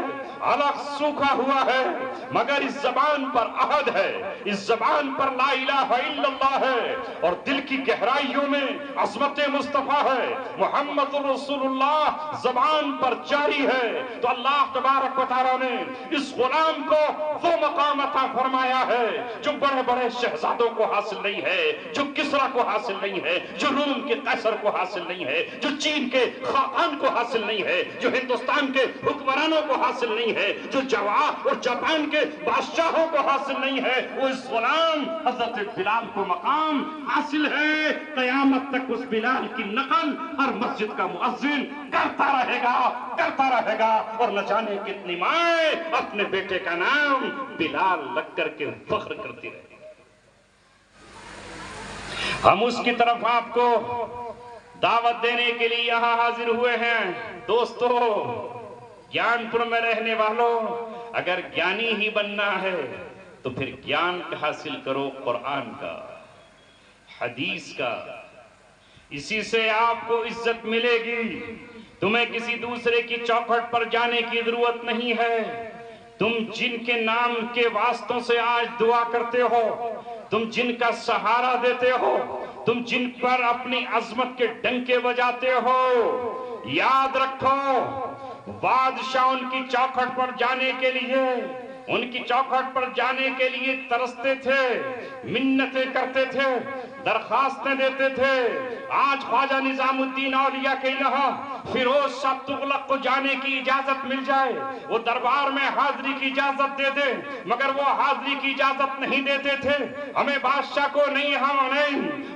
علق سوکھا ہوا ہے، مگر اس زبان پر عہد ہے، اس زبان پر لا الہ الا اللہ ہے، اور دل کی گہرائیوں میں عظمت مصطفیٰ ہے، محمد رسول اللہ زبان پر جاری ہے. تو اللہ تبارک و تعالیٰ نے اس غلام کو وہ مقام عطا فرمایا ہے جو بڑے بڑے شہزادوں کو حاصل نہیں ہے، جو کسرا کو حاصل نہیں ہے، جو روم کے قیصر کو حاصل نہیں ہے، جو چین کے خاقان کو حاصل نہیں ہے، جو ہندوستان کے حکمرانوں کو حاصل نہیں ہے، جو اور جاپان کے بادشاہوں کو حاصل نہیں ہے. وہ اس غلام حضرت بلال کو مقام حاصل ہے. قیامت تک اس بلال کی نقل ہر مسجد کا مؤذن کرتا رہے گا اور نہ جانے کتنی مائیں اپنے بیٹے کا نام بلال لگ کر کے فخر کرتی رہے. ہم اس کی طرف آپ کو دعوت دینے کے لیے یہاں حاضر ہوئے ہیں. دوستو، گیان پور میں رہنے والوں، اگر گیانی ہی بننا ہے تو پھر گیان حاصل کرو قرآن کا، حدیث کا. اسی سے آپ کو عزت ملے گی. تمہیں کسی دوسرے کی چوکھٹ پر جانے کی ضرورت نہیں ہے. تم جن کے نام کے واسطوں سے آج دعا کرتے ہو، تم جن کا سہارا دیتے ہو، تم جن پر اپنی عظمت کے ڈنکے بجاتے ہو، یاد رکھو بادشاہ ان کی چوکھٹ پر جانے کے لیے، ان کی چوکھٹ پر جانے کے لیے ترستے تھے، منتیں کرتے تھے، درخواستیں دیتے تھے. آج خواجہ نظام الدین اولیاء کے یہاں فیروز شاہ تغلق کو جانے کی اجازت مل جائے، وہ دربار میں حاضری کی اجازت دے دے، مگر وہ حاضری کی اجازت نہیں دیتے تھے. ہمیں بادشاہ کو نہیں،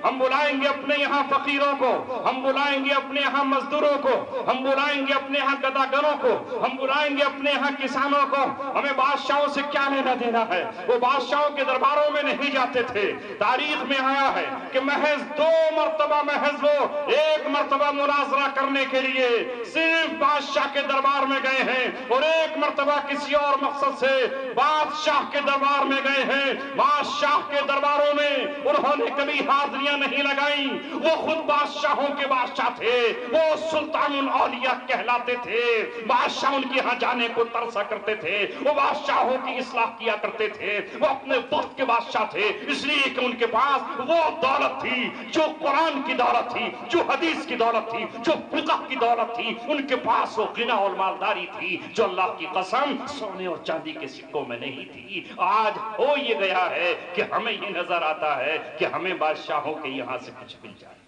ہم بلائیں گے اپنے یہاں فقیروں کو، ہم بلائیں گے اپنے یہاں مزدوروں کو، ہم بلائیں گے اپنے یہاں گداگروں کو، ہم بلائیں گے اپنے یہاں کسانوں کو. ہمیں بادشاہوں سے کیا لینا دینا ہے؟ وہ بادشاہوں کے درباروں میں نہیں جاتے تھے. تاریخ میں آیا ہے کہ محض 2 مرتبہ محض وہ 1 مرتبہ مناظرہ کرنے کے لیے صرف بادشاہ کے دربار میں گئے ہیں، اور 1 مرتبہ کسی اور مقصد سے بادشاہ کے دربار میں گئے ہیں. بادشاہ کے درباروں میں انہوں نے کبھی حاضریاں نہیں لگائیں. وہ خود بادشاہوں کے بادشاہ تھے، وہ سلطان الاولیاء کہلاتے تھے. بادشاہ ان کے ہاں جانے کو ترسا کرتے تھے، وہ بادشاہوں کی اصلاح کیا کرتے تھے. وہ اپنے وقت کے بادشاہ تھے، اس لیے کہ ان کے پاس وہ دولت تھی جو قرآن کی دولت تھی، جو حدیث کی دولت تھی، جو فقہ کی دولت تھی. ان کے پاس وہ غنا اور مالداری تھی جو اللہ کی قسم سونے اور چاندی کے سکوں میں نہیں تھی. آج ہو یہ گیا ہے کہ ہمیں یہ نظر آتا ہے کہ ہمیں بادشاہوں کے یہاں سے کچھ مل جائے.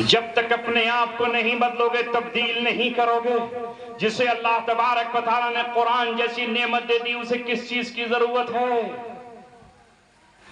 جب تک اپنے آپ کو نہیں بدلو گے، تبدیل نہیں کرو گے. جسے اللہ تبارک و تعالیٰ نے قرآن جیسی نعمت دے دی، اسے کس چیز کی ضرورت ہے؟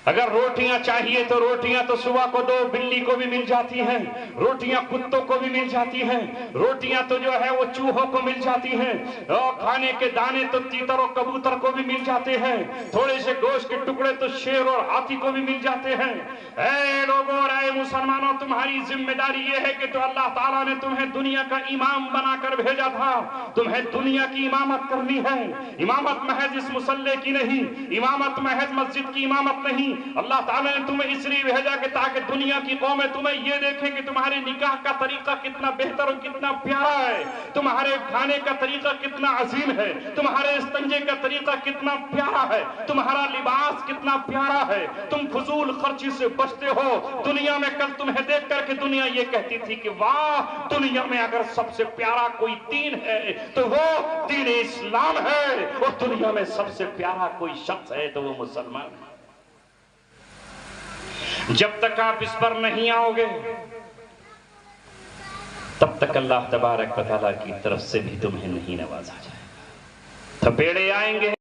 اگر روٹیاں چاہیے تو روٹیاں تو صبح کو دو، بلی کو بھی مل جاتی ہیں، روٹیاں کتوں کو بھی مل جاتی ہیں، روٹیاں تو جو ہے وہ چوہوں کو مل جاتی ہیں، اور کھانے کے دانے تو تیتر اور کبوتر کو بھی مل جاتے ہیں، تھوڑے سے گوشت کے ٹکڑے تو شیر اور ہاتھی کو بھی مل جاتے ہیں۔ اے لوگوں اور اے مسلمانوں، تمہاری ذمہ داری یہ ہے کہ تو اللہ تعالیٰ نے تمہیں دنیا کا امام بنا کر بھیجا تھا، تمہیں دنیا کی امامت کرنی ہے۔ امامت محض اس مصلی کی نہیں، امامت محض مسجد کی امامت نہیں، اللہ تعالیٰ نے تمہیں اس لیے بھیجا کہ تاکہ دنیا کی قومیں تمہیں یہ دیکھیں کہ تمہارے نکاح کا طریقہ کتنا بہتر اور کتنا پیارا ہے، تمہارے کھانے کا طریقہ کتنا عظیم ہے، تمہارے استنجے کا طریقہ کتنا پیارا ہے، تمہارا لباس کتنا پیارا ہے، تم فضول خرچی سے بچتے ہو۔ دنیا میں کل تمہیں دیکھ کر کے دنیا یہ کہتی تھی کہ واہ، دنیا میں اگر سب سے پیارا کوئی دین ہے تو وہ دین اسلام ہے، اور دنیا میں سب سے پیارا کوئی شخص ہے تو وہ مسلمان ہے۔ جب تک آپ اس پر نہیں آؤ گے تب تک اللہ تبارک و تعالیٰ کی طرف سے بھی تمہیں نہیں نوازا جائے گا۔ تھپیڑے آئیں گے،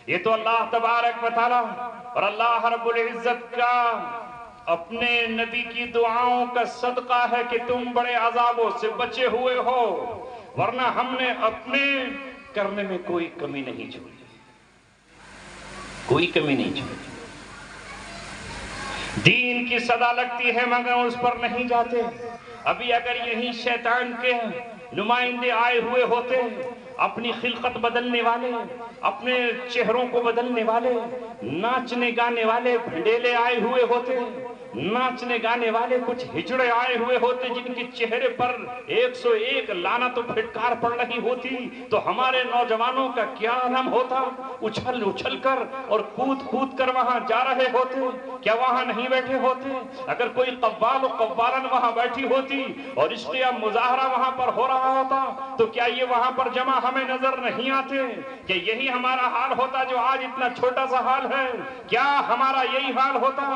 یہ تو اللہ تبارک و تعالیٰ اور اللہ رب العزت کا اپنے نبی کی دعاؤں کا صدقہ ہے کہ تم بڑے عذابوں سے بچے ہوئے ہو، ورنہ ہم نے اپنے کرنے میں کوئی کمی نہیں چھوڑی، کوئی کمی نہیں چھوڑی۔ دین کی صدا لگتی ہے مگر اس پر نہیں جاتے۔ ابھی اگر یہی شیطان کے نمائندے آئے ہوئے ہوتے، اپنی خلقت بدلنے والے، اپنے چہروں کو بدلنے والے، ناچنے گانے والے بھنڈیلے آئے ہوئے ہوتے، ناچنے گانے والے کچھ ہجڑے آئے ہوئے ہوتے جن کے چہرے پر 101 لعنت و پھٹکار پڑ رہی ہوتی، تو ہمارے نوجوانوں کا کیا عالم ہوتا؟ اچھل اچھل کر اور کود کود کر وہاں جا رہے ہوتے، کیا وہاں نہیں بیٹھے ہوتے؟ اگر کوئی قوال و قوالن وہاں بیٹھی ہوتی اور عشق یا مظاہرہ وہاں پر ہو رہا ہوتا تو کیا یہ وہاں پر جمع ہمیں نظر نہیں آتے؟ کہ یہی ہمارا حال ہوتا جو آج اتنا چھوٹا سا حال ہے؟ کیا ہمارا یہی حال ہوتا؟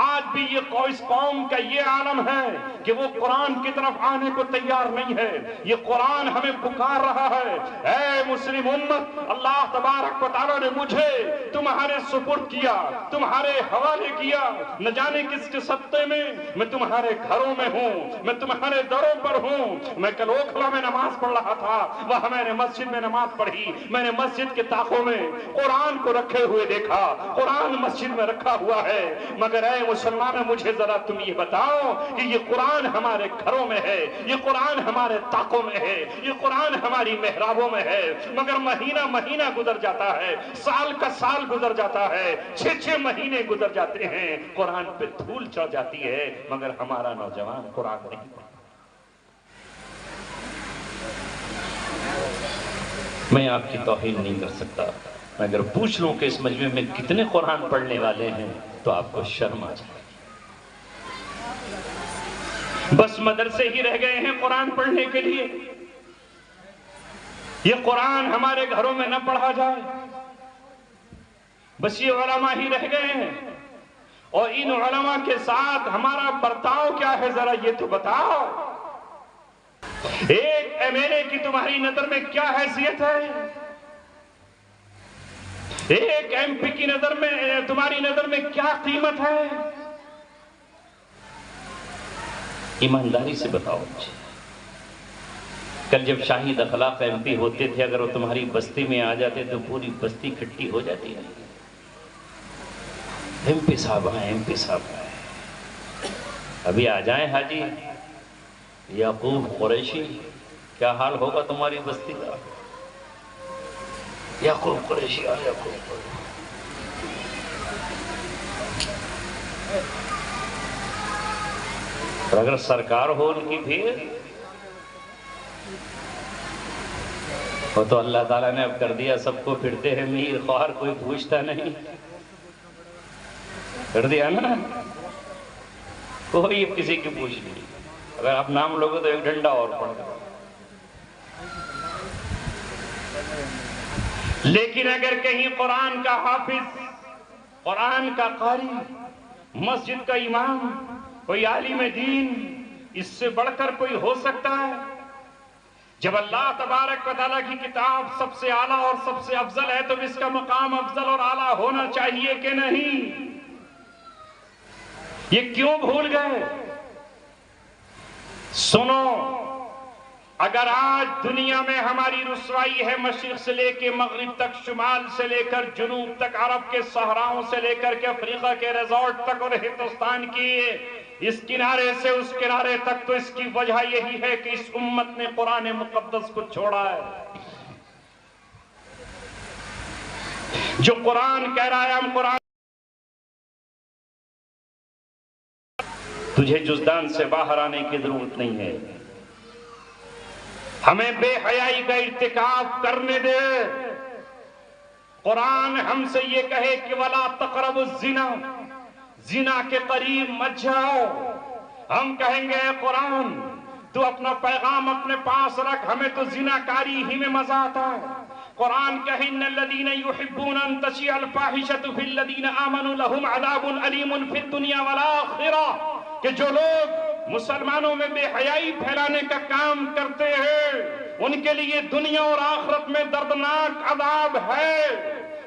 آج بھی یہ اس قوم کا یہ عالم ہے کہ وہ قرآن کی طرف آنے کو تیار نہیں ہے، یہ قرآن ہمیں پکار رہا ہے۔ اے مسلم امت، اللہ تبارک و تعالیٰ نے مجھے تمہارے سپرد کیا، تمہارے حوالے کیا، نہ جانے کس کے سطح میں تمہارے گھروں میں ہوں، میں تمہارے دروں پر ہوں۔ میں کل اوکھلا میں نماز پڑھ رہا تھا، وہاں میں نے مسجد میں نماز پڑھی، میں نے مسجد کے طاقوں میں قرآن کو رکھے ہوئے دیکھا، قرآن مسجد میں رکھا ہوا ہے، مگر اے مسلمان مجھے ذرا تم یہ بتاؤ کہ یہ قرآن ہمارے گھروں میں ہے، یہ قرآن ہمارے طاقوں میں ہے، یہ قرآن ہماری محرابوں میں ہے، مگر مہینہ مہینہ گزر جاتا ہے، سال کا سال گزر جاتا ہے، 6 مہینے گزر جاتے ہیں، قرآن پہ دھول چڑھ جاتی ہے، مگر ہمارا نوجوان قرآن نہیں پڑھتا۔ میں آپ کی توہین نہیں کر سکتا، میں اگر پوچھ لوں کہ اس مجمع میں کتنے قرآن پڑھنے والے ہیں تو آپ کو شرم آ جائے۔ بس مدرسے ہی رہ گئے ہیں قرآن پڑھنے کے لیے، یہ قرآن ہمارے گھروں میں نہ پڑھا جائے، بس یہ علماء ہی رہ گئے ہیں، اور ان علماء کے ساتھ ہمارا برتاؤ کیا ہے ذرا یہ تو بتاؤ۔ ایک ایم ایل اے کی تمہاری نظر میں کیا حیثیت ہے؟ ایک ایم پی کی نظر میں تمہاری نظر میں کیا قیمت ہے؟ ایمانداری سے بتاؤ مجھے۔ کل جب شاہد اخلاق ایم پی ہوتے تھے، اگر وہ تمہاری بستی میں آ جاتے تو پوری بستی کھٹی ہو جاتی ہے۔ ایم پی صاحب آئے، ایم پی صاحب آئے، ابھی آ جائیں حاجی یعقوب قریشی، کیا حال ہوگا تمہاری بستی کا؟ یعقوب قریشی آئے، یعقوب قریشی۔ اور اگر سرکار ہو ان کی پھر وہ تو اللہ تعالیٰ نے اب کر دیا، سب کو پھرتے ہیں میر خوار، کوئی پوچھتا نہیں، کر دیا نا، کوئی کسی کی پوچھ نہیں۔ اگر آپ نام لوگے تو ایک ڈنڈا اور پڑ گا۔ لیکن اگر کہیں قرآن کا حافظ، قرآن کا قاری، مسجد کا امام، کوئی عالم دین، اس سے بڑھ کر کوئی ہو سکتا ہے؟ جب اللہ تبارک و تعالیٰ کی کتاب سب سے اعلیٰ اور سب سے افضل ہے تو اس کا مقام افضل اور اعلیٰ ہونا چاہیے کہ نہیں؟ یہ کیوں بھول گئے؟ سنو، اگر آج دنیا میں ہماری رسوائی ہے مشرق سے لے کے مغرب تک، شمال سے لے کر جنوب تک، عرب کے صحراؤں سے لے کر کے افریقہ کے ریزورٹ تک، اور ہندوستان کی اس کنارے سے اس کنارے تک، تو اس کی وجہ یہی ہے کہ اس امت نے قرآن مقدس کو چھوڑا ہے۔ جو قرآن کہہ رہا ہے ہم قرآن، تجھے جزدان سے باہر آنے کی ضرورت نہیں ہے، ہمیں بے حیائی کا ارتکاب کرنے دے۔ قرآن ہم سے یہ کہے کہ وَلَا تَقْرَبُوا الزِّنَا، زنا کے قریب مت جاؤ۔ ہم کہیں گے اے قرآن تو اپنا پیغام اپنے پاس رکھ، ہمیں تو زنا کاری ہی میں مزہ آتا ہے۔ قرآن کہے ان الذین یحبون ان تشیع الفاحشۃ فی الذین آمنوا لهم عذاب علیم فی الدنیا والآخرہ، کہ جو لوگ مسلمانوں میں بے حیائی پھیلانے کا کام کرتے ہیں ان کے لیے دنیا اور آخرت میں دردناک عذاب ہے۔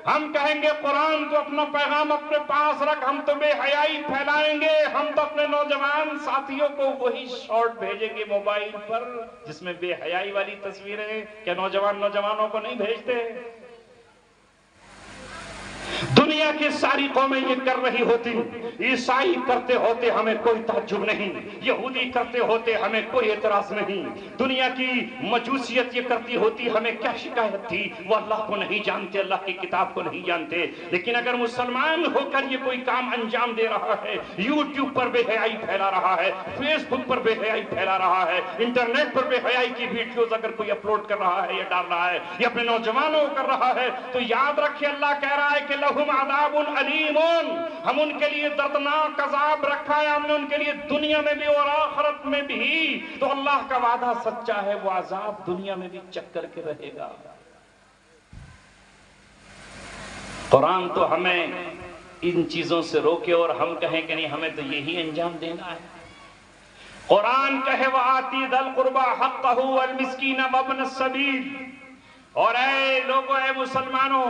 ہم کہیں گے قرآن تو اپنا پیغام اپنے پاس رکھ، ہم تو بے حیائی پھیلائیں گے، ہم تو اپنے نوجوان ساتھیوں کو وہی شارٹ بھیجیں گے موبائل پر جس میں بے حیائی والی تصویریں، کیا نوجوانوں کو نہیں بھیجتے؟ دنیا کی ساری قومیں یہ کر رہی ہوتی، عیسائی کرتے ہوتے ہمیں کوئی تعجب نہیں، یہودی کرتے ہوتے ہمیں کوئی اعتراض نہیں، دنیا کی مجوسیت یہ کرتی ہوتی ہمیں کیا شکایت تھی؟ وہ اللہ کو نہیں جانتے، اللہ کی کتاب کو نہیں جانتے۔ لیکن اگر مسلمان ہو کر یہ کوئی کام انجام دے رہا ہے، یوٹیوب پر بے حیائی پھیلا رہا ہے، فیس بک پر بے حیائی پھیلا رہا ہے، انٹرنیٹ پر بے حیائی کی ویڈیوز اگر کوئی اپلوڈ کر رہا ہے یا ڈال رہا ہے یا اپنے نوجوانوں کو کر رہا ہے، تو یاد رکھیں اللہ کہہ رہا ہے کہ لہم عذاب علیم، ہم ان کے لیے دردناک عذاب رکھا ہے، ہم نے ان کے لیے دنیا میں بھی اور آخرت میں بھی۔ تو اللہ کا وعدہ سچا ہے، وہ عذاب دنیا میں بھی چک کر کے رہے گا۔ قرآن تو ہمیں ان چیزوں سے روکے اور ہم کہیں کہ نہیں ہمیں تو یہی انجام دینا ہے۔ قرآن کہے وَآتِي ذَا الْقُرْبَى حَقَّهُ وَالْمِسْكِينَ وَابْنَ السَّبِيلِ، اور اے لوگو، اے مسلمانوں،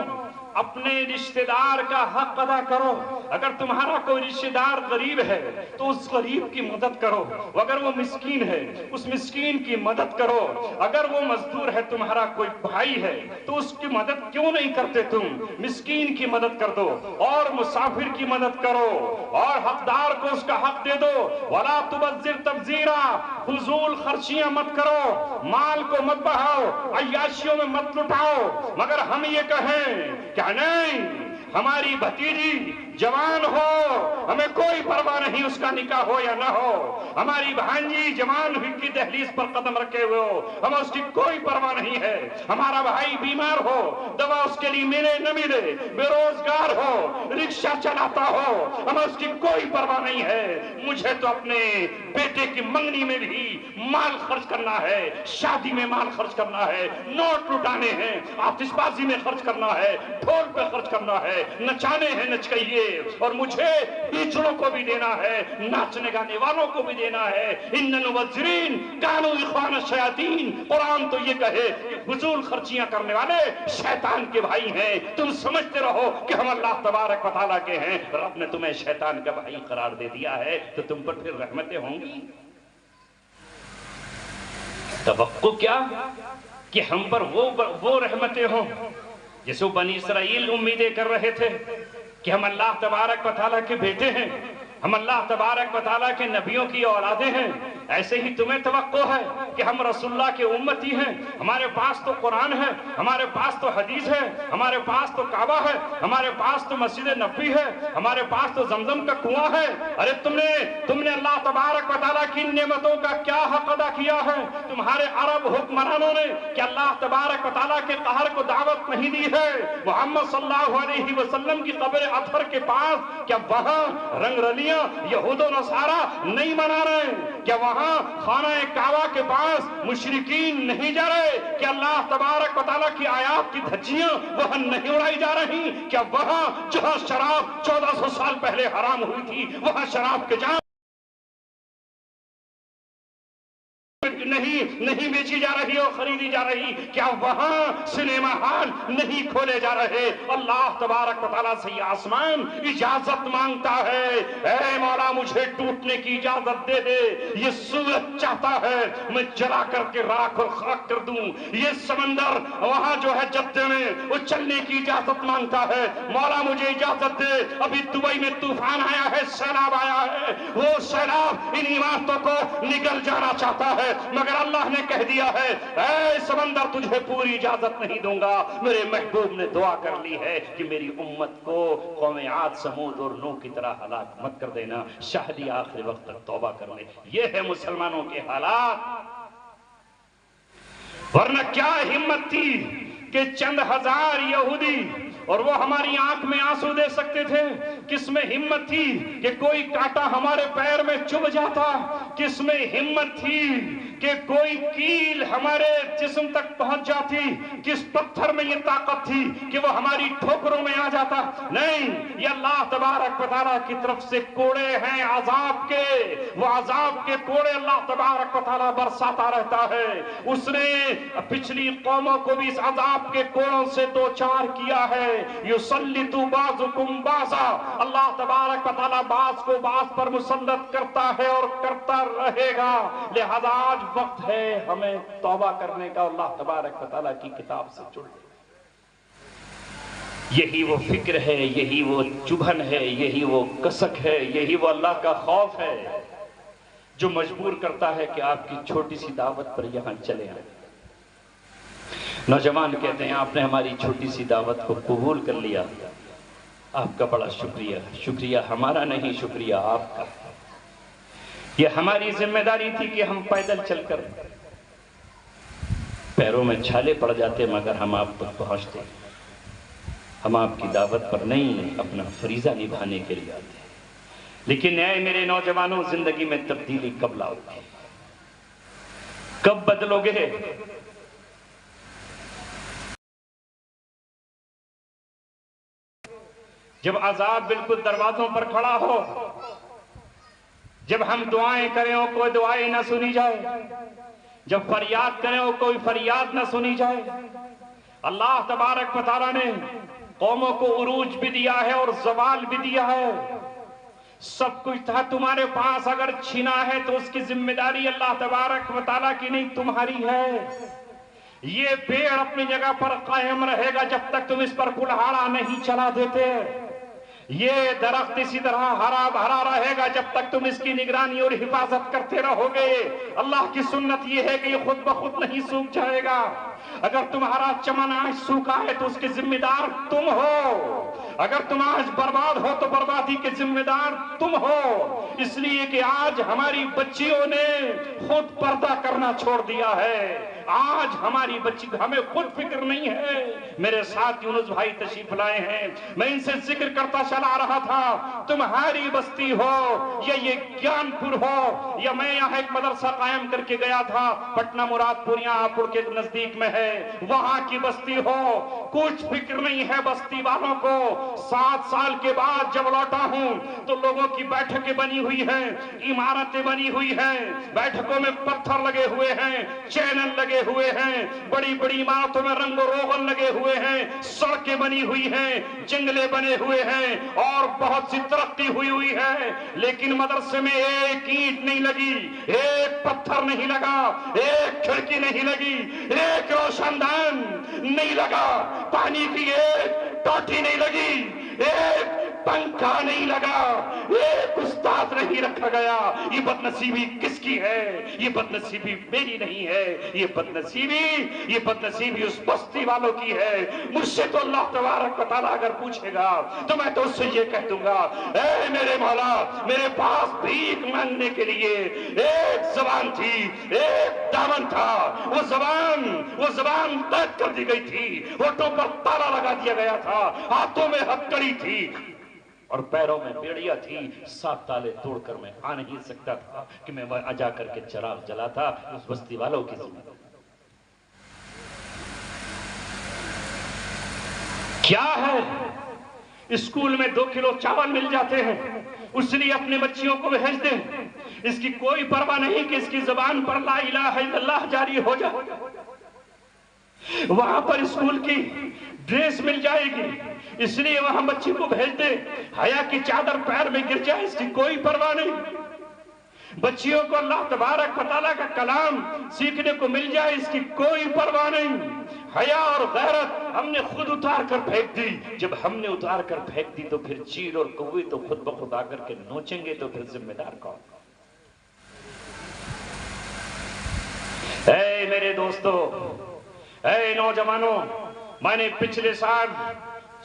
اپنے رشتہ دار کا حق ادا کرو۔ اگر تمہارا کوئی رشتہ دار غریب ہے تو اس غریب کی مدد کرو، اگر وہ مسکین ہے اس مسکین کی مدد کرو، اگر وہ مزدور ہے تمہارا کوئی بھائی ہے تو اس کی مدد کیوں نہیں کرتے تم؟ مسکین کی مدد کر دو اور مسافر کی مدد کرو اور حقدار کو اس کا حق دے دو۔ وَلَا تُبَذِّرْ تَبْذِيرًا، فضول خرچیاں مت کرو، مال کو مت بہاؤ، عیاشیوں میں مت لٹاؤ۔ مگر ہم یہ کہیں کہ نہیں، ہماری بھتیجی جوان ہو ہمیں کوئی پرواہ نہیں اس کا نکاح ہو یا نہ ہو، ہماری بھانجی جوان ہوئی کی دہلیز پر قدم رکھے ہوئے ہو ہمیں اس کی کوئی پرواہ نہیں ہے، ہمارا بھائی بیمار ہو دوا اس کے لیے ملے نہ ملے، بے روزگار ہو رکشہ چلاتا ہو ہمیں اس کی کوئی پرواہ نہیں ہے۔ مجھے تو اپنے بیٹے کی منگنی میں بھی مال خرچ کرنا ہے، شادی میں مال خرچ کرنا ہے، نوٹ لٹانے ہیں، آتش بازی میں خرچ کرنا ہے، ڈھول پہ خرچ کرنا ہے، نچانے ہیں نچکئیے، اور مجھے بیچڑوں کو بھی دینا ہے، ناچنے گانے والوں کو بھی دینا ہے۔ ان المبذرین کانوا اخوان الشیاطین، قرآن تو یہ کہے کہ فضول خرچیاں کرنے والے شیطان کے بھائی ہیں۔ تم سمجھتے رہو کہ ہم اللہ تبارک و تعالیٰ کے ہیں، رب نے تمہیں شیطان کا بھائی قرار دے دیا ہے تو تم پر پھر رحمتیں ہوں گی؟ توقع کیا کہ ہم پر وہ رحمتیں ہوں جسے بنی اسرائیل امیدیں کر رہے تھے کہ ہم اللہ تبارک و تعالیٰ کے بیٹے ہیں، ہم اللہ تبارک و تعالیٰ کے نبیوں کی اولادیں ہیں۔ ایسے ہی تمہیں توقع ہے کہ ہم رسول اللہ کے امتی ہیں، ہمارے پاس تو قرآن ہے، ہمارے پاس تو حدیث ہے، ہمارے پاس تو کعبہ ہے، ہمارے پاس تو مسجد نبوی ہے، ہمارے پاس تو زمزم کا کنواں ہے۔ ارے تم نے اللہ تبارک و تعالیٰ کی نعمتوں کا کیا حق ادا کیا ہے؟ تمہارے عرب حکمرانوں نے کہ اللہ تبارک و تعالیٰ کے قہر کو دعوت نہیں دی ہے؟ محمد صلی اللہ علیہ وسلم کی قبر اطہر کے پاس کیا وہاں رنگ رلیاں یہود و نصارہ نہیں منا رہے؟ کیا وہاں خانہ کعبہ کے پاس مشرکین نہیں جا رہے؟ کیا اللہ تبارک و تعالیٰ کی آیات کی دھجیاں وہاں نہیں اڑائی جا رہی؟ کیا وہاں جہاں شراب 1400 سال پہلے حرام ہوئی تھی وہاں شراب کے جام نہیں بیچی جا رہی اور خریدی جا رہی؟ کیا وہاں سنیما ہال نہیں کھولے جا رہے؟ اللہ تبارک و تعالیٰ سے یہ آسمان اجازت مانگتا ہے، اے مولا مجھے ٹوٹنے کی اجازت دے دے۔ یہ سورج چاہتا ہے میں جلا کر کے راکھ اور خاک کر دوں، یہ سمندر وہاں جو ہے جدے میں وہ چلنے کی اجازت مانگتا ہے، مولا مجھے اجازت دے۔ ابھی دبئی میں طوفان آیا ہے، سیلاب آیا ہے، وہ سیلاب ان عمارتوں کو نگل جانا چاہتا ہے، مگر اللہ نے کہہ دیا ہے اے سمندر تجھے پوری اجازت نہیں دوں گا۔ میرے محبوب نے دعا کر لی ہے کہ میری امت کو قوم عاد سمود اور نوح کی طرح ہلاک مت کر دینا، شاہدی آخری وقت تک توبہ کر لے۔ یہ ہے مسلمانوں کے حالات۔ ورنہ کیا ہمت تھی کہ چند ہزار یہودی اور وہ ہماری آنکھ میں آنسو دے سکتے تھے؟ کس میں ہمت تھی کہ کوئی کانٹا ہمارے پیر میں چبھ جاتا؟ کس میں ہمت تھی کہ کوئی کیل ہمارے جسم تک پہنچ جاتی؟ کس پتھر میں یہ طاقت تھی کہ وہ ہماری ٹھوکروں میں آ جاتا؟ نہیں، یہ اللہ تبارک و تعالیٰ کی طرف سے کوڑے ہیں عذاب کے، وہ عذاب کے کوڑے اللہ تبارک و تعالیٰ برساتا رہتا ہے۔ اس نے پچھلی قوموں کو بھی اس عذاب کے کوڑوں سے دو چار کیا ہے۔ یسلط بعضکم بعضا، اللہ تبارک و تعالیٰ بعض کو بعض پر مسلط کرتا ہے اور کرتا رہے گا۔ لہذا آج وقت ہے ہمیں توبہ کرنے کا، اللہ تبارک و تعالیٰ کی کتاب سے جڑنے۔ یہی وہ فکر ہے، یہی وہ چبھن ہے، یہی وہ کسک ہے، یہی وہ اللہ کا خوف ہے جو مجبور کرتا ہے کہ آپ کی چھوٹی سی دعوت پر یہاں چلے آئیں۔ نوجوان کہتے ہیں آپ نے ہماری چھوٹی سی دعوت کو قبول کر لیا، آپ کا بڑا شکریہ۔ شکریہ ہمارا نہیں، شکریہ آپ کا۔ یہ ہماری ذمہ داری تھی کہ ہم پیدل چل کر پیروں میں چھالے پڑ جاتے مگر ہم آپ تک پہنچتے۔ ہم آپ کی دعوت پر نہیں، اپنا فریضہ نبھانے کے لیے آتے۔ لیکن اے میرے نوجوانوں، زندگی میں تبدیلی کب لاؤ گے؟ کب بدلو گے؟ جب عذاب بالکل دروازوں پر کھڑا ہو، جب ہم دعائیں کریں اور کوئی دعائیں نہ سنی جائے، جب فریاد کریں اور کوئی فریاد نہ سنی جائے۔ اللہ تبارک و تعالیٰ نے قوموں کو عروج بھی دیا ہے اور زوال بھی دیا ہے۔ سب کچھ تھا تمہارے پاس، اگر چھینا ہے تو اس کی ذمہ داری اللہ تبارک و تعالیٰ کی نہیں، تمہاری ہے۔ یہ پیڑ اپنی جگہ پر قائم رہے گا جب تک تم اس پر کلہاڑا نہیں چلا دیتے۔ یہ درخت اسی طرح ہرا بھرا رہے گا جب تک تم اس کی نگرانی اور حفاظت کرتے رہو گے۔ اللہ کی سنت یہ ہے کہ یہ خود بخود نہیں سوکھ جائے گا۔ اگر تمہارا چمن آج سوکھا ہے تو اس کے ذمہ دار تم ہو، اگر تم آج برباد ہو تو بربادی کے ذمہ دار تم ہو۔ اس لیے کہ آج ہماری بچیوں نے خود پردہ کرنا چھوڑ دیا ہے۔ آج ہماری بچی ہمیں خود فکر نہیں ہے۔ میرے ساتھ یونس بھائی تشریف لائے ہیں، میں ان سے ذکر کرتا چلا رہا تھا، تمہاری بستی ہو یا یہ گیان پور ہو، یا میں یہاں ایک مدرسہ قائم کر کے گیا تھا پٹنہ مراد پور یہاں پور کے نزدیک میں ہے، وہاں کی بستی ہو، کچھ فکر نہیں ہے بستی والوں کو۔ 7 سال کے بعد جب لوٹا ہوں تو لوگوں کی بیٹھکیں بنی ہوئی ہیں، عمارتیں بنی ہوئی ہیں، بیٹھکوں میں پتھر لگے ہوئے ہیں، چینل لگے ہوئے ہیں، بڑی بڑی عمارتوں میں رنگ و روغن لگے ہوئے ہیں، سڑکیں بنی ہوئی ہیں، جنگلے بنے ہوئے ہیں اور بہت سی ترقی ہوئی ہے، لیکن مدرسے میں ایک اینٹ نہیں لگی، ایک پتھر نہیں لگا، ایک کھڑکی نہیں لگی، ایک روشن دان نہیں لگا، پانی کی ایک ٹوٹی نہیں لگی، ایک پنکھا نہیں لگا، ایک استاد نہیں رکھا گیا۔ یہ بدنصیبی کس کی ہے؟ یہ بدنصیبی میری نہیں ہے، یہ بدنصیبی اس بستی والوں کی ہے۔ مجھ سے تو اللہ تبارک و تعالیٰ اگر پوچھے گا تو میں تو اس سے یہ کہہ دوں گا، اے میرے مولا، میرے پاس بھیک مانگنے کے لیے ایک زبان تھی، ایک دامن تھا، وہ زبان قید کر دی گئی تھی، ہونٹوں پر تالا لگا دیا گیا تھا، ہاتھوں میں ہتکڑی تھی اور پیروں میں بیڑیا تھی۔ 7 تالے توڑ کر میں آ نہیں سکتا تھا کہ میں وہاں جا کر کے چراغ جلاتا اس بستی والوں کی ذمہ داری۔ کیا ہے؟ اسکول میں 2 کلو چاول مل جاتے ہیں، اس لیے اپنے بچیوں کو بھیج دیں، اس کی کوئی پرواہ نہیں کہ اس کی زبان پر لا الہ الا اللہ جاری ہو جائے، وہاں پر اسکول کی ڈریس مل جائے گی، اس لیے وہاں بچی کو بھیج دیں، حیا کی چادر پیر میں گر جائے اس کی کوئی پرواہ نہیں، بچیوں کو اللہ تبارک و تعالیٰ کا کلام سیکھنے کو مل جائے اس کی کوئی پرواہ نہیں۔ حیا اور غیرت ہم نے خود اتار کر پھینک دی، جب ہم نے اتار کر پھینک دی تو پھر چیل اور کوے تو خود بخود آ کر کے نوچیں گے، تو پھر ذمہ دار کون؟ اے میرے دوستو، اے نوجوانوں، میں نے پچھلے سال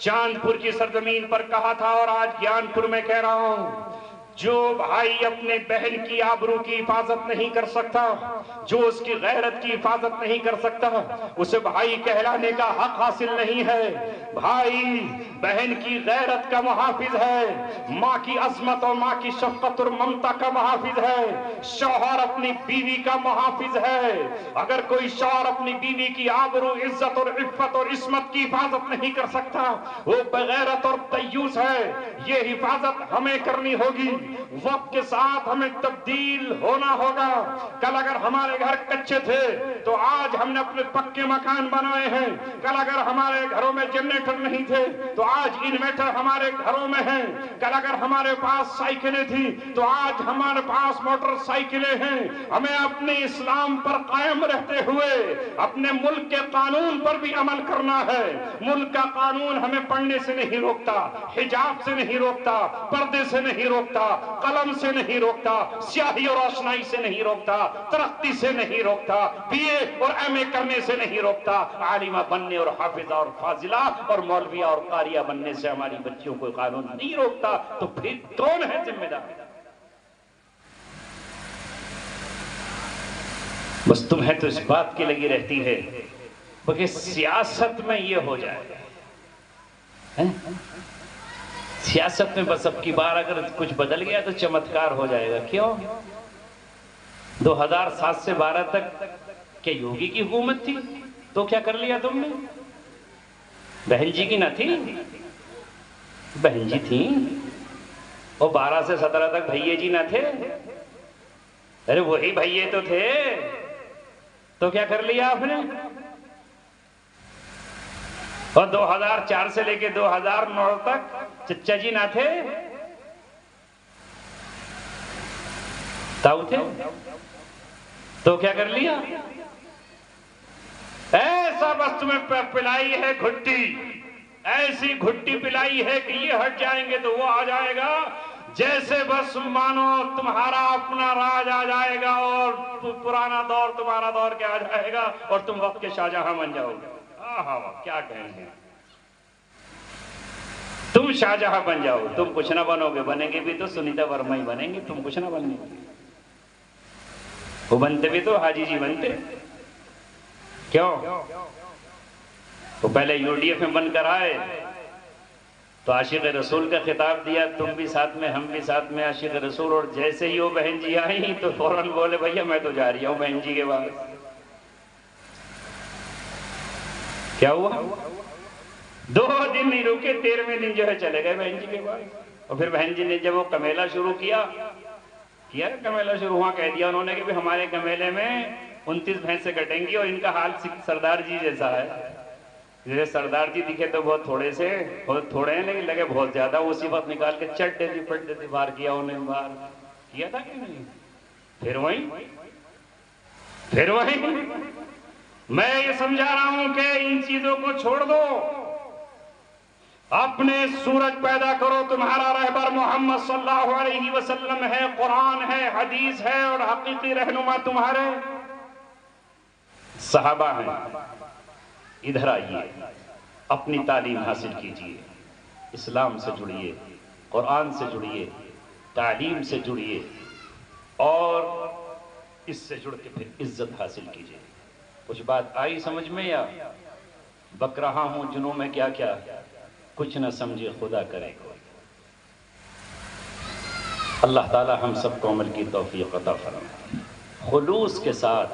چاند پور کی سرزمین پر کہا تھا اور آج گیان پور میں کہہ رہا ہوں، جو بھائی اپنے بہن کی آبرو کی حفاظت نہیں کر سکتا، جو اس کی غیرت کی حفاظت نہیں کر سکتا، اسے بھائی کہلانے کا حق حاصل نہیں ہے۔ بھائی بہن کی غیرت کا محافظ ہے، ماں کی عظمت اور ماں کی شفقت اور ممتا کا محافظ ہے، شوہر اپنی بیوی کا محافظ ہے۔ اگر کوئی شوہر اپنی بیوی کی آبرو، عزت اور عفت اور عصمت کی حفاظت نہیں کر سکتا، وہ بغیرت اور دیوس ہے۔ یہ حفاظت ہمیں کرنی ہوگی، وقت کے ساتھ ہمیں تبدیل ہونا ہوگا۔ کل اگر ہمارے گھر کچے تھے تو آج ہم نے اپنے پکے مکان بنائے ہیں، کل اگر ہمارے گھروں میں جنریٹر نہیں تھے تو آج انویٹر ہمارے گھروں میں ہیں، کل اگر ہمارے پاس سائیکلیں تھیں تو آج ہمارے پاس موٹر سائیکلیں ہیں۔ ہمیں اپنے اسلام پر قائم رہتے ہوئے اپنے ملک کے قانون پر بھی عمل کرنا ہے۔ ملک کا قانون ہمیں پڑھنے سے نہیں روکتا، حجاب سے نہیں روکتا، پردے سے نہیں روکتا، قلم سے نہیں روکتا، سیاہی اور روشنائی سے نہیں روکتا، ترقی سے نہیں روکتا، بی اے اور ایم اے کرنے سے نہیں روکتا، عالمہ بننے اور حافظہ اور فاضلہ اور مولویہ اور قاریہ بننے سے ہماری بچیوں کو قانون نہیں روکتا، تو پھر کون ہے ذمہ دار؟ بس تمہیں تو اس بات کی لگی رہتی ہے کہ سیاست میں یہ ہو جائے، سیاست میں بس اب کی بار اگر کچھ بدل گیا تو چمتکار ہو جائے گا۔ کیوں؟ 2007 سے 12 تک کیا یوگی کی حکومت تھی تو کیا کر لیا تم نے؟ بہن جی کی نہ تھی؟ بہن جی تھی، اور 12 سے 17 تک بھائیے جی نہ تھے؟ ارے وہی بھائیے تو تھے، تو کیا کر لیا آپ نے؟ اور 2004 سے لے کے 2009 تک چچا جی نہ تھے؟ تاؤ تھے، تو کیا کر لیا؟ ایسا بس تمہیں پلائی ہے گھٹی، ایسی گھٹی پلائی ہے کہ یہ ہٹ جائیں گے تو وہ آ جائے گا، جیسے بس مانو تمہارا اپنا راج آ جائے گا اور پرانا دور تمہارا دور کے آ جائے گا اور تم وقت کے شاہجہاں بن جاؤ گے۔ کیا کہیں گے، تم شاہجہاں بن جاؤ، تم کچھ نہ بنو گے، بنیں گے بھی تو سنیتا ورما ہی بنیں گے، تم کچھ نہ بنیں گے۔ وہ بنتے بھی تو حاجی جی بنتے، کیوں؟ وہ پہلے یو ڈی ایف میں بن کر آئے تو عاشق رسول کا خطاب دیا، تم بھی ساتھ میں ہم بھی ساتھ میں عاشق رسول، اور جیسے ہی وہ بہن جی آئیں تو فوراً بولے بھیا میں تو جا رہی ہوں بہن جی کے بعد۔ کیا ہوا؟ 2 دن نہیں رکے، 13ویں دن جو ہے چلے گئے بہن جی کے بعد۔ اور پھر بہن جی نے جب وہ کمیلہ شروع کیا کمیلہ شروع ہوا، کہہ دیا انہوں نے کہ ہمارے کمیلے میں 29 بھینسیں کٹیں گی اور ان کا حال سردار جی جیسا ہے۔ جیسے سردار جی دکھے تو بہت تھوڑے ہیں لیکن لگے بہت زیادہ، اسی وقت نکال کے چٹ دیتی پٹ دیتی، بار کیا انہیں، بار کیا تھا کہ نہیں؟ پھر وہی میں یہ سمجھا رہا ہوں کہ ان چیزوں کو چھوڑ دو، اپنے سورج پیدا کرو، تمہارا رہبر محمد صلی اللہ علیہ وسلم ہے، قرآن ہے، حدیث ہے، اور حقیقی رہنما تمہارے صحابہ ہیں۔ ادھر آئیے، اپنی تعلیم حاصل کیجئے، اسلام سے جڑیے، قرآن سے جڑیے، تعلیم سے جڑیے، اور اس سے جڑ کے پھر عزت حاصل کیجئے۔ کچھ بات آئی سمجھ میں یا بک رہا ہوں جنوں میں کیا کیا؟ کچھ نہ سمجھے خدا کرے کوئی۔ اللہ تعالی ہم سب کو عمل کی توفیق عطا فرمائے، خلوص کے ساتھ،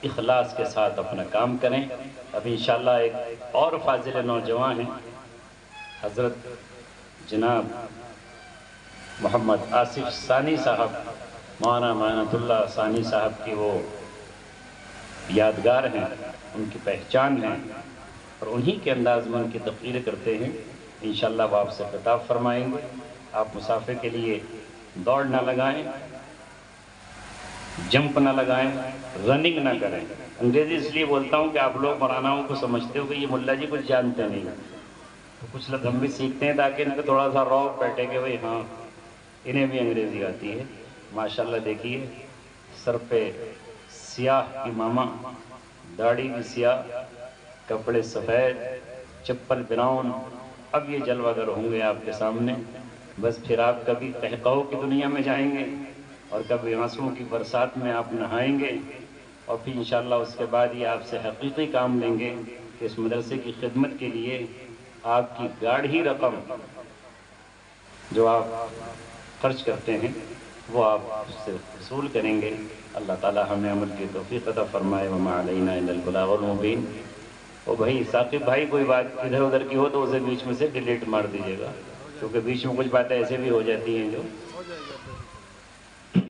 اخلاص کے ساتھ اپنا کام کریں۔ اب انشاءاللہ ایک اور فاضل نوجوان ہیں، حضرت جناب محمد آصف ثانی صاحب، مولانا معینۃ اللہ ثانی صاحب کی وہ یادگار ہیں، ان کی پہچان ہیں، اور انہی کے انداز میں ان کی تقریر کرتے ہیں۔ انشاءاللہ وہ آپ سے خطاب فرمائیں گے۔ آپ مسافر کے لیے دوڑ نہ لگائیں، جمپ نہ لگائیں، رننگ نہ کریں۔ انگریزی اس لیے بولتا ہوں کہ آپ لوگ مولاناؤں کو سمجھتے ہو کہ یہ ملا جی کچھ جانتے نہیں، تو کچھ لوگ ہم بھی سیکھتے ہیں تاکہ ان کو تھوڑا سا روب بیٹھے کہ بھئی ہاں انہیں بھی انگریزی آتی ہے۔ ماشاءاللہ دیکھیے، سر پہ سیاہ امامہ، داڑھی بھی سیاہ، کپڑے سفید، چپل براؤن۔ اب یہ جلوہ گر ہوں گے آپ کے سامنے، بس پھر آپ کبھی قہقہو کی دنیا میں جائیں گے اور کبھی آنسوؤں کی برسات میں آپ نہائیں گے، اور پھر انشاءاللہ اس کے بعد یہ آپ سے حقیقی کام لیں گے کہ اس مدرسے کی خدمت کے لیے آپ کی گاڑھی رقم جو آپ خرچ کرتے ہیں وہ آپ اس سے وصول کریں گے۔ اللہ تعالی ہمیں عمل کی توفیق عطا فرمائے۔ وما علینا الا البلاغ المبین۔ او بھائی ثاقب بھائی، کوئی بات ادھر ادھر کی ہو تو اسے بیچ میں سے ڈیلیٹ مار دیجیے گا، کیونکہ بیچ میں کچھ باتیں ایسے بھی ہو جاتی ہیں جو